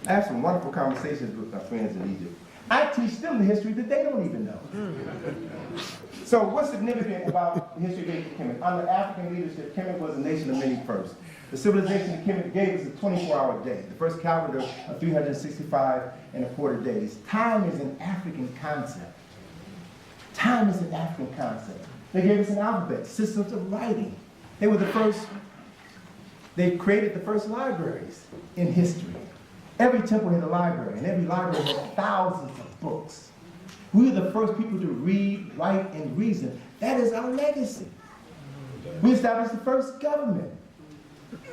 I have some wonderful conversations with my friends in Egypt. I teach them the history that they don't even know. So what's significant about the history of ancient Kemet? Under African leadership, Kemet was a nation of many firsts. The civilization of Kemet gave us a 24-hour day, the first calendar of 365 and a quarter days. Time is an African concept. Time is an African concept. They gave us an alphabet, systems of writing. They were the first, they created the first libraries in history. Every temple had a library, and every library had thousands of books. We were the first people to read, write, and reason. That is our legacy. We established the first government,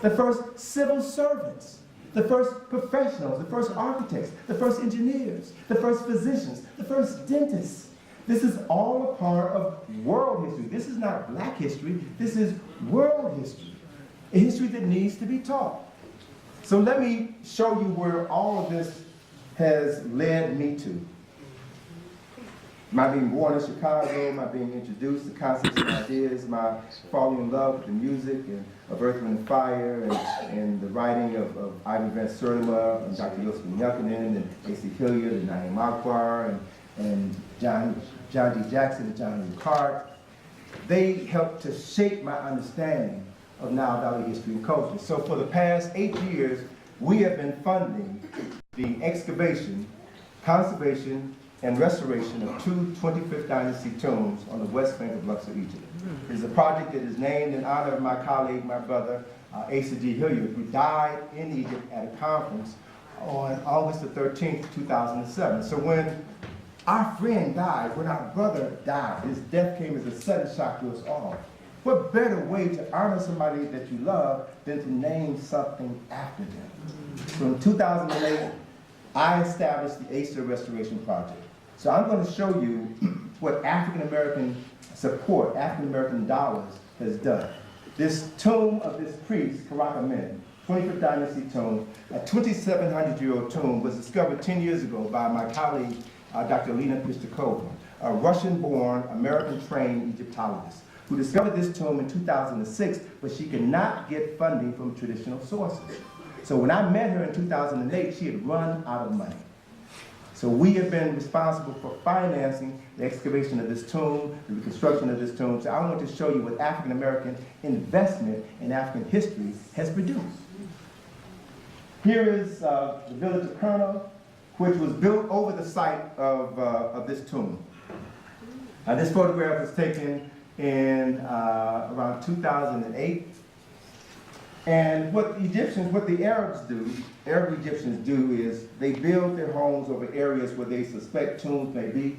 the first civil servants, the first professionals, the first architects, the first engineers, the first physicians, the first dentists. This is all a part of world history. This is not black history. This is world history, a history that needs to be taught. So let me show you where all of this has led me to. My being born in Chicago, my being introduced to concepts and ideas, my falling in love with the music and of Earth, Wind, and Fire, and the writing of Ivan Van Sertima and Dr. Yosef Nyakanen and A.C. Hilliard and Naeem Akbar and John D. Jackson and John Lee Clark. They helped to shape my understanding of Nile Valley history and culture. So for the past 8 years, we have been funding the excavation, conservation, and restoration of 2 25th Dynasty tombs on the west bank of Luxor, Egypt. It is a project that is named in honor of my colleague, my brother, Asa G. Hilliard, who died in Egypt at a conference on August the 13th, 2007. So when our friend died, when our brother died, his death came as a sudden shock to us all. What better way to honor somebody that you love than to name something after them? So in 2008, I established the Asa Restoration Project. So I'm going to show you what African American support African American dollars has done. This tomb of this priest, Karakamen, 25th Dynasty tomb, a 2,700-year-old tomb, was discovered 10 years ago by my colleague, Dr. Lena Pistakova, a Russian-born, American-trained Egyptologist, who discovered this tomb in 2006, but she could not get funding from traditional sources. So when I met her in 2008, she had run out of money. So we have been responsible for financing the excavation of this tomb, the reconstruction of this tomb. So I want to show you what African American investment in African history has produced. Here is the village of Colonel, which was built over the site of this tomb. This photograph was taken in around 2008. And what the Arab Egyptians do is they build their homes over areas where they suspect tombs may be.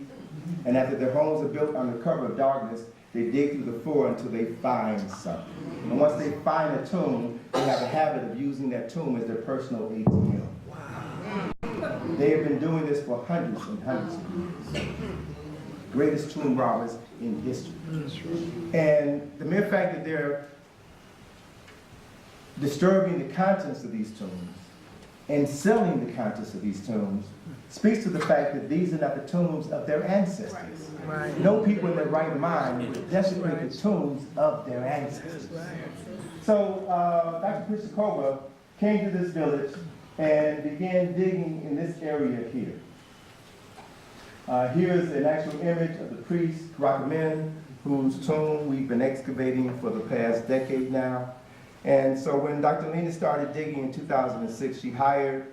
And after their homes are built under cover of darkness, they dig through the floor until they find something. And once they find a tomb, they have a habit of using that tomb as their personal ATM. Wow. They have been doing this for hundreds and hundreds of years. Greatest tomb robbers in history. And the mere fact that they're disturbing the contents of these tombs and selling the contents of these tombs speaks to the fact that these are not the tombs of their ancestors. Right. No people in their right mind would desecrate the tombs of their ancestors. So Dr. Pistakova came to this village and began digging in this area here. Here's an actual image of the priest, Karakamen, whose tomb we've been excavating for the past decade now. And so when Dr. Lena started digging in 2006, she hired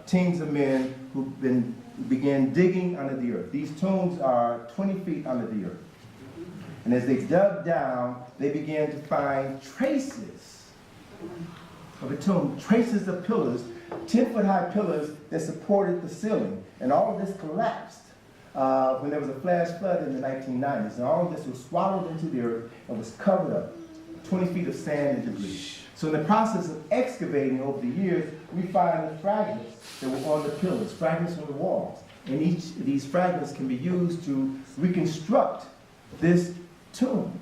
teams of men who began digging under the earth. These tombs are 20 feet under the earth. And as they dug down, they began to find traces of a tomb, traces of pillars, 10-foot high pillars that supported the ceiling. And all of this collapsed when there was a flash flood in the 1990s. And all of this was swallowed into the earth and was covered up. 20 feet of sand and debris. So in the process of excavating over the years, we find the fragments that were on the pillars, fragments on the walls. And each of these fragments can be used to reconstruct this tomb.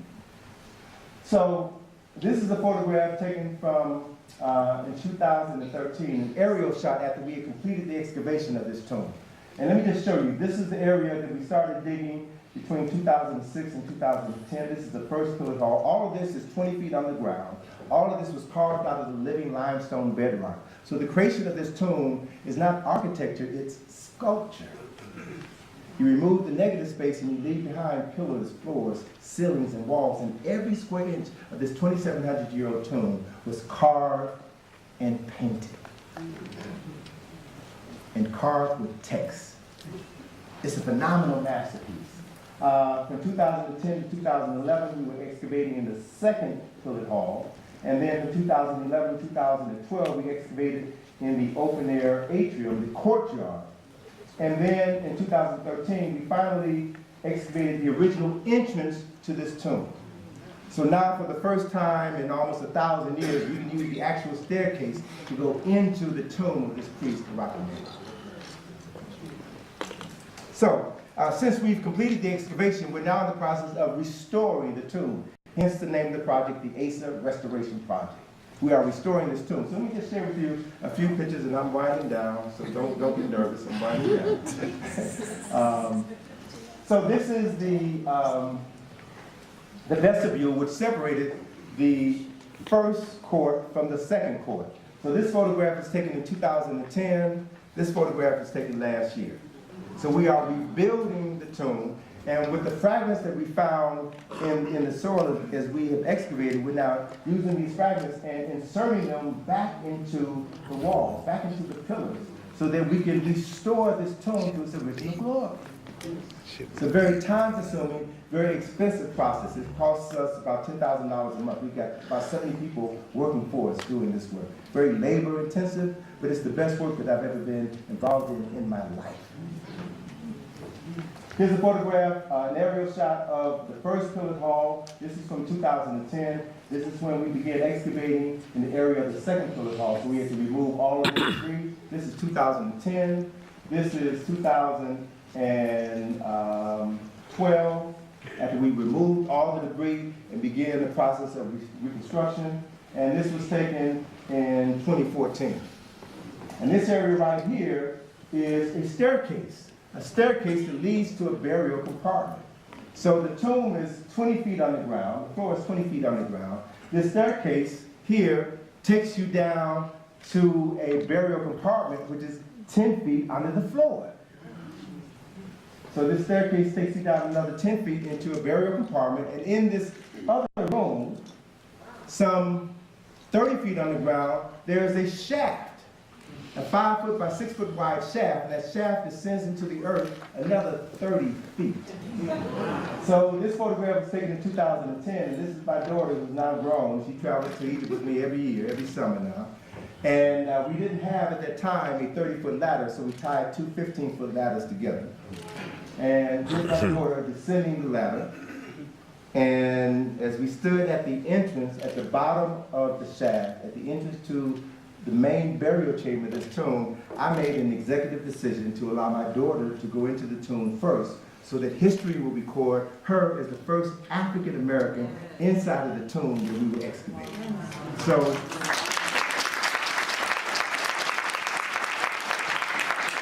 So this is a photograph taken from in 2013, an aerial shot after we had completed the excavation of this tomb. And let me just show you, this is the area that we started digging between 2006 and 2010. This is the first pillared hall. All of this is 20 feet underground. All of this was carved out of the living limestone bedrock. So the creation of this tomb is not architecture, it's sculpture. You remove the negative space and you leave behind pillars, floors, ceilings, and walls. And every square inch of this 2,700-year-old tomb was carved and painted. And carved with text. It's a phenomenal masterpiece. From 2010 to 2011, we were excavating in the second pillared hall. And then from 2011 to 2012, we excavated in the open-air atrium, the courtyard. And then in 2013, we finally excavated the original entrance to this tomb. So now, for the first time in almost 1,000 years, we can use the actual staircase to go into the tomb of this priest, Karakamen. So, since we've completed the excavation, we're now in the process of restoring the tomb. Hence the name of the project, the ASA Restoration Project. We are restoring this tomb. So let me just share with you a few pictures, and I'm winding down, so don't get nervous, I'm winding down. So this is the vestibule which separated the first court from the second court. So this photograph was taken in 2010. This photograph was taken last year. So we are rebuilding the tomb, and with the fragments that we found in the soil as we have excavated, we're now using these fragments and inserting them back into the walls, back into the pillars, so that we can restore this tomb to its original glory. It's a very time-consuming, very expensive process. It costs us about $10,000 a month. We've got about 70 people working for us doing this work. Very labor-intensive, but it's the best work that I've ever been involved in my life. Here's a photograph, an aerial shot of the first pillared hall. This is from 2010. This is when we began excavating in the area of the second pillared hall, so we had to remove all of the debris. This is 2010. This is 2012. after we removed all the debris and began the process of reconstruction. And this was taken in 2014. And this area right here is a staircase that leads to a burial compartment. So the tomb is 20 feet underground, the floor is 20 feet underground. This staircase here takes you down to a burial compartment, which is 10 feet under the floor. So this staircase takes you down another 10 feet into a burial compartment, and in this other room, some 30 feet underground, there's a shaft, a 5 foot by 6 foot wide shaft, and that shaft descends into the earth another 30 feet. So this photograph was taken in 2010, and this is my daughter who's now grown. She travels to Egypt with me every year, every summer now. And we didn't have at that time a 30-foot ladder, so we tied two 15-foot ladders together. And here's my daughter descending the ladder. And as we stood at the entrance, at the bottom of the shaft, at the entrance to the main burial chamber of this tomb, I made an executive decision to allow my daughter to go into the tomb first, so that history will record her as the first African American inside of the tomb that we would excavate. So,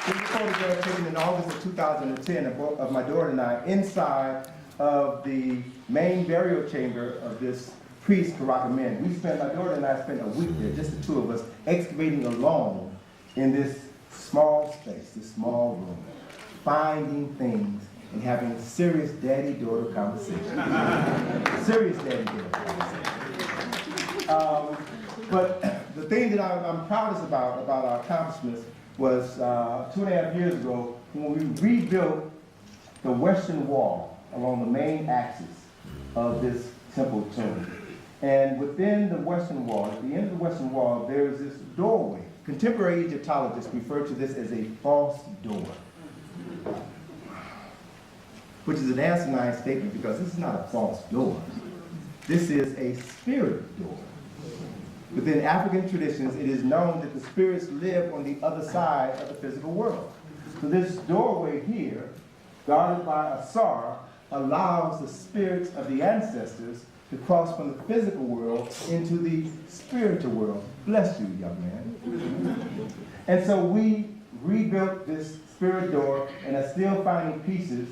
this is a photograph taken in August of 2010 of my daughter and I inside of the main burial chamber of this priest, Karakamen. My daughter and I spent a week there, just the two of us, excavating alone in this small space, this small room, finding things and having serious daddy-daughter conversation. Serious daddy-daughter conversation. But the thing that I'm proudest about our accomplishments was 2.5 years ago when we rebuilt the western wall along the main axis of this temple tomb. And within the western wall, at the end of the western wall, there is this doorway. Contemporary Egyptologists refer to this as a false door, which is an asinine statement because this is not a false door. This is a spirit door. Within African traditions, it is known that the spirits live on the other side of the physical world. So this doorway here, guarded by a sar, allows the spirits of the ancestors to cross from the physical world into the spiritual world. Bless you, young man. And so we rebuilt this spirit door and are still finding pieces,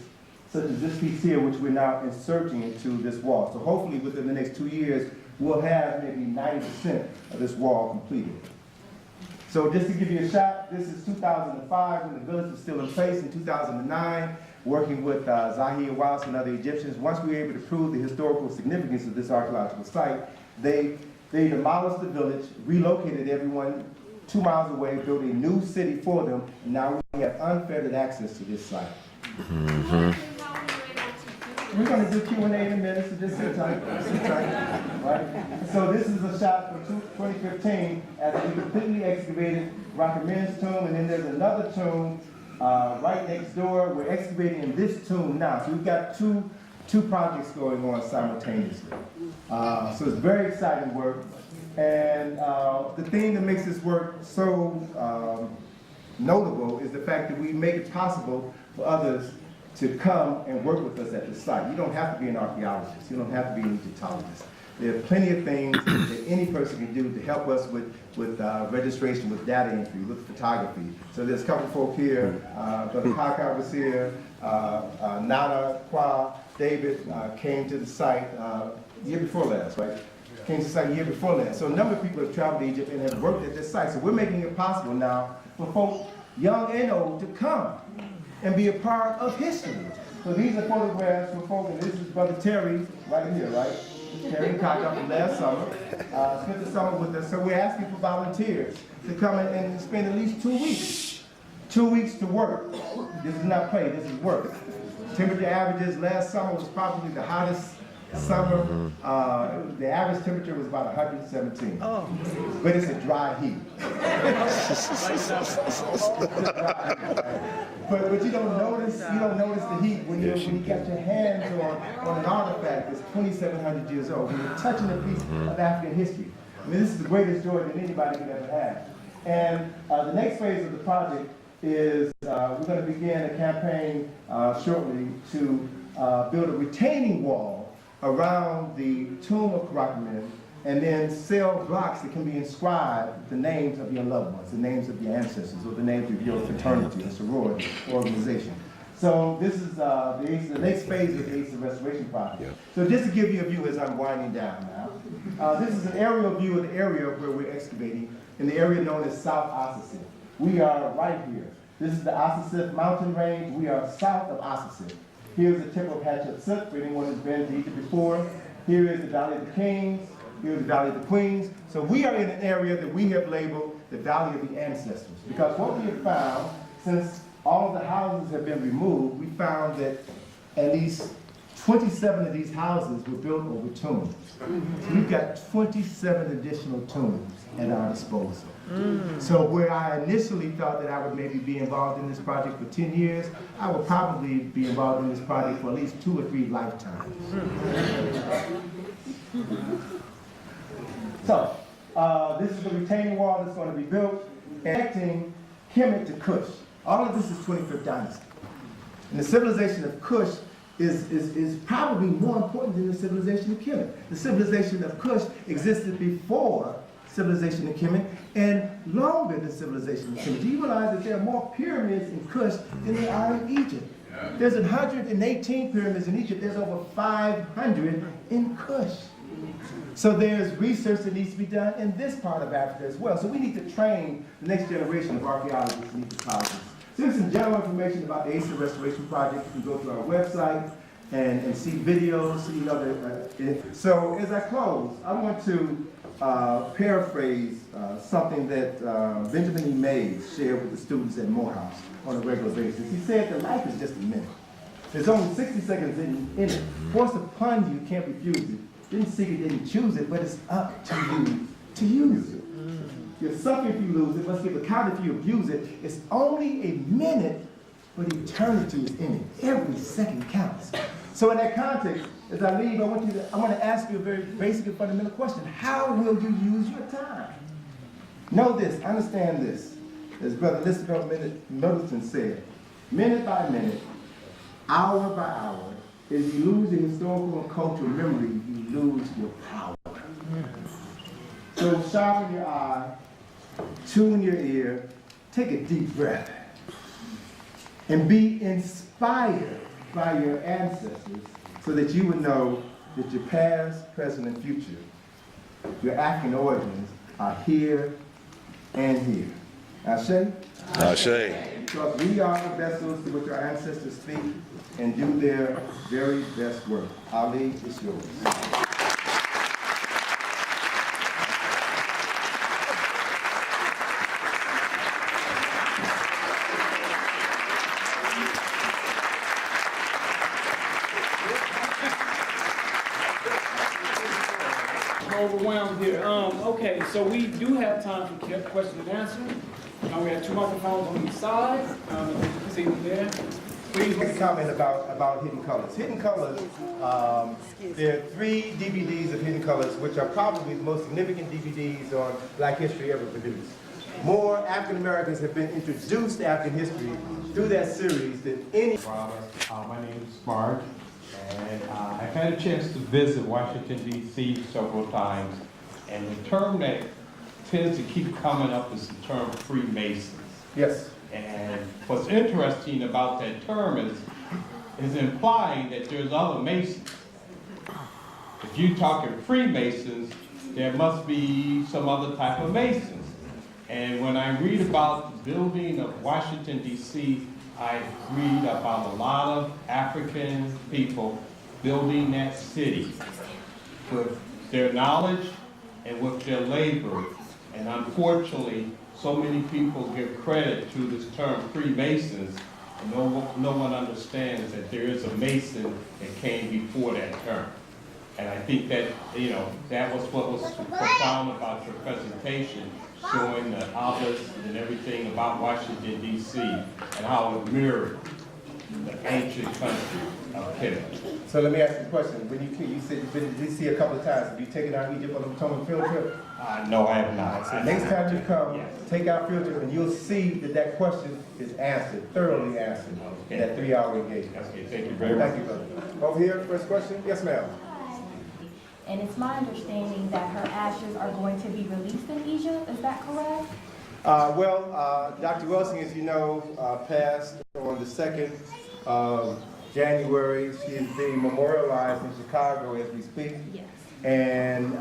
such as this piece here, which we're now inserting into this wall. So hopefully within the next 2 years, we'll have maybe 90% of this wall completed. So just to give you a shot, this is 2005 when the village was still in place. In 2009, working with Zahir Wallace and other Egyptians, once we were able to prove the historical significance of this archaeological site, they demolished the village, relocated everyone 2 miles away, built a new city for them, and now we have unfettered access to this site. We're going to do Q&A in a minute, so just sit tight. Right? So this is a shot from 2015 as we completely excavated Rakamen's tomb, and then there's another tomb right next door. We're excavating in this tomb now. So we've got two projects going on simultaneously. So it's very exciting work. And the thing that makes this work so notable is the fact that we make it possible for others to come and work with us at the site. You don't have to be an archaeologist. You don't have to be an Egyptologist. There are plenty of things that any person can do to help us with registration, with data entry, with photography. So there's a couple folk here. Brother Kaka was here. Nana, Kwa, David came to the site year before last, right? Came to the site year before last. So a number of people have traveled to Egypt and have worked at this site. So we're making it possible now for folk, young and old, to come and be a part of history. So these are photographs for folk, and this is Brother Terry right here, right? Terry and Kaka from last summer, spent the summer with us. So we're asking for volunteers to come and spend at least 2 weeks. 2 weeks to work. This is not play, this is work. Temperature averages last summer was probably the hottest summer. The average temperature was about 117. Oh. But it's a dry heat. But you don't notice the heat when you get your hands on an artifact that's 2,700 years old. When you're touching a piece of African history. I mean, this is the greatest joy that anybody could ever have. And the next phase of the project is we're going to begin a campaign shortly to build a retaining wall around the tomb of Karakumin, and then sell blocks that can be inscribed the names of your loved ones, the names of your ancestors, or the names of your fraternity or sorority organization. So this is the next phase of the ACE Restoration Project. Yeah. So just to give you a view as I'm winding down now, this is an aerial view of the area where we're excavating, in the area known as South Ossisif. We are right here. This is the Ossisif mountain range. We are south of Ossisif. Here's the tip of Hatshepsut, for anyone who's been to Egypt before. Here is the Valley of the Kings. Here's the Valley of the Queens. So we are in an area that we have labeled the Valley of the Ancestors. Because what we have found, since all of the houses have been removed, we found that at least 27 of these houses were built over tombs. So we've got 27 additional tombs at our disposal. So where I initially thought that I would maybe be involved in this project for 10 years, I would probably be involved in this project for at least 2 or 3 lifetimes. So, this is the retaining wall that's going to be built, connecting Kemet to Kush. All of this is 25th dynasty. And the civilization of Kush is probably more important than the civilization of Kemet. The civilization of Kush existed before civilization of Kemet and longer than civilization of Kemet. Do you realize that there are more pyramids in Kush than there are in Egypt? There's 118 pyramids in Egypt. There's over 500 in Kush. So there's research that needs to be done in this part of Africa as well. So we need to train the next generation of archaeologists and anthropologists. So here's some general information about the ACE Restoration Project. You can go to our website and see videos, see other. So as I close, I want to paraphrase something that Benjamin E. Mays shared with the students at Morehouse on a regular basis. He said that life is just a minute. There's only 60 seconds in it. Forced upon you, can't refuse it. Didn't seek it, didn't choose it, but it's up to you to use it. You'll suffer if you lose it, must give account if you abuse it. It's only a minute, but eternity is in it. Every second counts. So in that context, as I leave, I want to ask you a very basic and fundamental question. How will you use your time? Know this, understand this. As Brother Lister Middleton said, minute by minute, hour by hour, as you lose your historical and cultural memory, you lose your power. So sharpen your eye, tune your ear, take a deep breath, and be inspired by your ancestors so that you would know that your past, present, and future, your African origins are here and here. Ashe? Ashe. Because we are the vessels to which our ancestors speak and do their very best work. Ali, it's yours. Overwhelmed here. Okay, so we do have time for question and answer. We have 2 microphones on each side. You can see them there. Please make a comment about Hidden Colors. Hidden Colors, there are 3 DVDs of Hidden Colors, which are probably the most significant DVDs on Black history ever produced. More African Americans have been introduced to African history through that series than any. My name is Mark, and I've had a chance to visit Washington, D.C. several times, and the term that tends to keep coming up is the term Freemasons. Yes. And what's interesting about that term is implying that there's other Masons. If you're talking Freemasons, there must be some other type of Masons. And when I read about the building of Washington, D.C., I read about a lot of African people building that city with their knowledge and with their labor. And unfortunately, so many people give credit to this term Freemasons, and no one understands that there is a Mason that came before that term. And I think that, that was what was profound about your presentation, showing the obelisk and everything about Washington, D.C., and how it mirrored the ancient country of Canada. So let me ask you a question. When you said you've been to DC a couple of times, have you taken out Egypt on a Potomac field trip? No, I have not. So next time you come, Yes. take our field trip and you'll see that that question is answered, thoroughly answered, in that 3-hour engagement. Okay, thank you very much. Thank you, brother. Over here, first question? Yes, ma'am. And it's my understanding that her ashes are going to be released in Egypt, is that correct? Dr. Wilson, as you know, passed on the 2nd of January. She is being memorialized in Chicago as we speak. Yes. And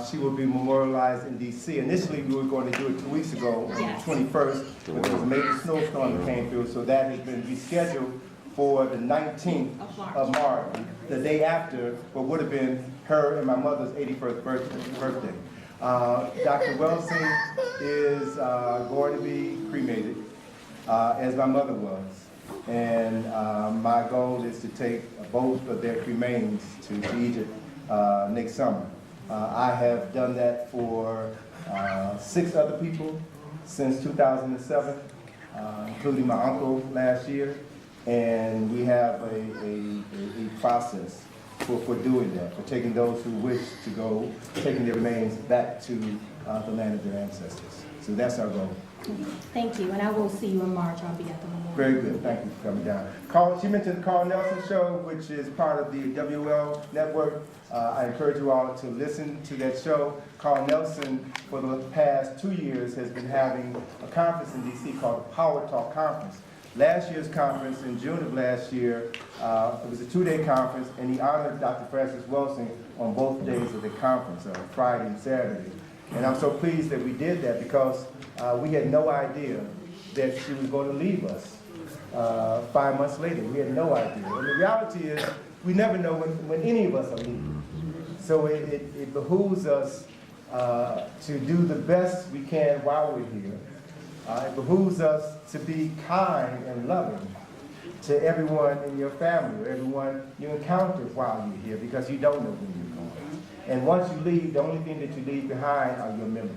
she will be memorialized in D.C. Initially, we were going to do it 2 weeks ago, on the 21st, but there was a major snowstorm that came through, so that has been rescheduled for the 19th of March, the day after what would have been her and my mother's 81st birthday. Dr. Wilson is going to be cremated, as my mother was. And my goal is to take both of their cremains to Egypt next summer. I have done that for 6 other people since 2007, including my uncle last year. And we have a process for doing that, for taking those who wish to go, taking their remains back to the land of their ancestors. So that's our goal. Thank you, and I will see you in March. I'll be at the memorial. Very good. Thank you for coming down. She mentioned the Carl Nelson Show, which is part of the WL network. I encourage you all to listen to that show. Carl Nelson, for the past 2 years, has been having a conference in D.C. called the Power Talk Conference. Last year's conference, in June of last year, it was a 2-day conference, and he honored Dr. Frances Wilson on both days of the conference, Friday and Saturday. And I'm so pleased that we did that because we had no idea that she was going to leave us 5 months later. We had no idea. And the reality is, we never know when any of us are leaving. So it behooves us to do the best we can while we're here. It behooves us to be kind and loving to everyone in your family, or everyone you encounter while you're here, because you don't know when you're going. And once you leave, the only thing that you leave behind are your memories.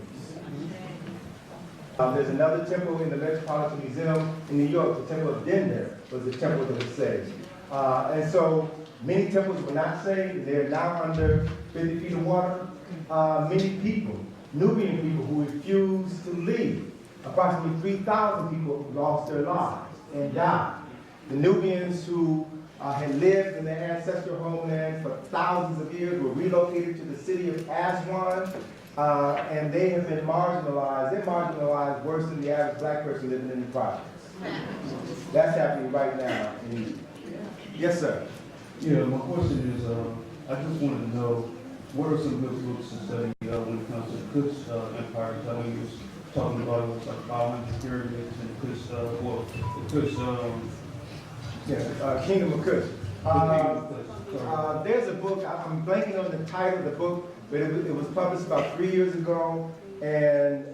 There's another temple in the Metropolitan Museum in New York, the Temple of Denver was the temple that was saved. And so many temples were not saved. They're now under 50 feet of water. Many people, Nubian people who refused to leave. Approximately 3,000 people lost their lives and died. The Nubians who had lived in their ancestral homeland for thousands of years were relocated to the city of Aswan, and they have been marginalized. They're marginalized worse than the average black person living in the projects. That's happening right now in Egypt. Yes, sir. Yeah, my question is, I just wanted to know, what are some good books to study when it comes to the Kush Empire? Because I know you was talking about it was like 500 pyramids and Kush, the Kush, Kingdom of Kush. Kush. There's a book, I'm blanking on the title of the book, but it was published about 3 years ago, and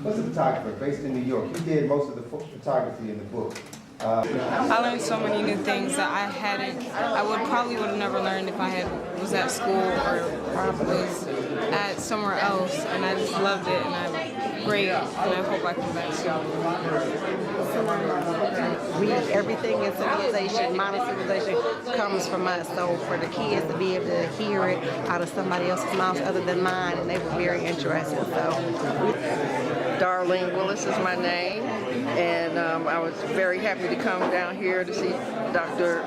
what's the photographer based in New York? He did most of the photography in the book. I learned so many new things that I probably would have never learned if I was at school or was at somewhere else, and I just loved it, and I'm great, and I hope I come back soon. Everything in civilization, modern civilization, comes from us. So for the kids to be able to hear it out of somebody else's mouth other than mine, and they were very interested. So, Darlene Willis is my name, and I was very happy to come down here to see Dr.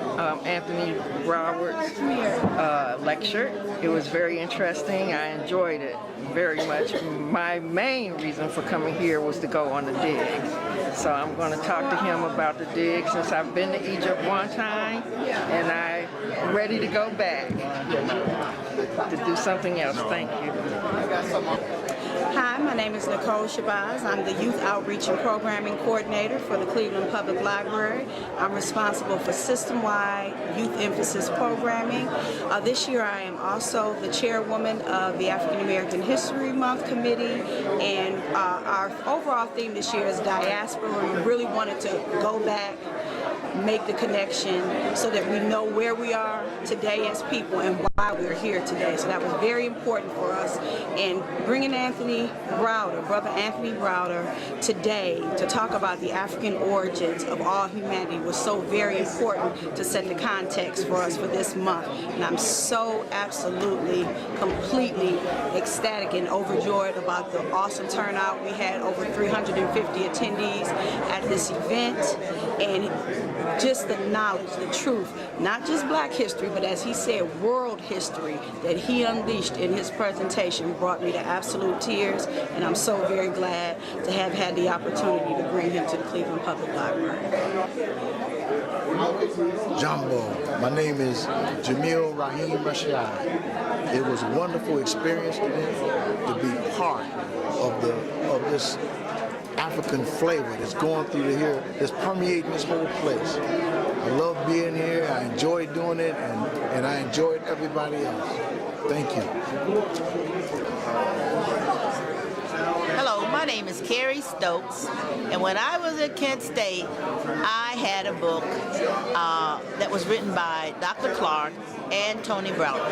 Anthony Roberts' lecture. It was very interesting. I enjoyed it very much. My main reason for coming here was to go on the dig. So I'm going to talk to him about the dig since I've been to Egypt one time, and I'm ready to go back to do something else. Thank you. Hi, my name is Nicole Shabazz. I'm the Youth Outreach and Programming Coordinator for the Cleveland Public Library. I'm responsible for system-wide youth emphasis programming. This year I am also the chairwoman of the African American History Month Committee, and our overall theme this year is diaspora. We really wanted to go back, make the connection so that we know where we are today as people and why we're here today. So that was very important for us. And bringing Anthony Browder, Brother Anthony Browder, today to talk about the African origins of all humanity was so very important to set the context for us for this month. And I'm so absolutely, completely ecstatic and overjoyed about the awesome turnout. We had over 350 attendees at this event, and just the knowledge, the truth, not just Black history, but as he said, world history that he unleashed in his presentation brought me to absolute tears, and I'm so very glad to have had the opportunity to bring him to the Cleveland Public Library. Jumbo. My name is Jamil Rahim Rashad. It was a wonderful experience today to be part of this African flavor that's going through here, that's permeating this whole place. I love being here, I enjoy doing it, and I enjoyed everybody else. Thank you. Hello, my name is Carrie Stokes, and when I was at Kent State, I had a book that was written by Dr. Clark and Tony Browder.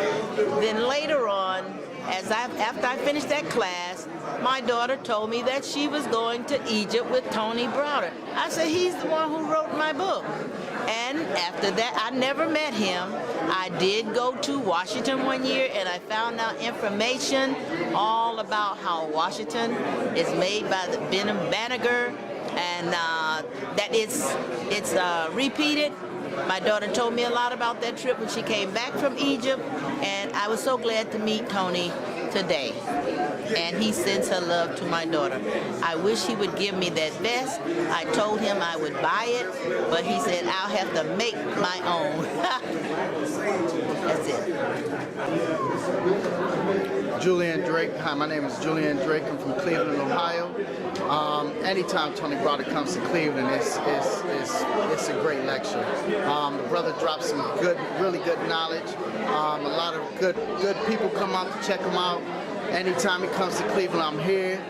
Then later on, after I finished that class, my daughter told me that she was going to Egypt with Tony Browder. I said, he's the one who wrote my book. And after that, I never met him. I did go to Washington one year, and I found out information all about how Washington is made by the Benham Banneker, and that it's repeated. My daughter told me a lot about that trip when she came back from Egypt, and I was so glad to meet Tony today. And he sends her love to my daughter. I wish he would give me that vest. I told him I would buy it, but he said I'll have to make my own. That's it. Julian Drake. Hi, my name is Julian Drake. I'm from Cleveland, Ohio. Anytime Tony Browder comes to Cleveland, it's a great lecture. The brother drops some really good knowledge. A lot of good people come out to check him out. Anytime he comes to Cleveland, I'm here.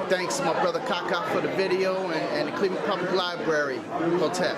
Thanks to my brother Kaka for the video and the Cleveland Public Library Hotel.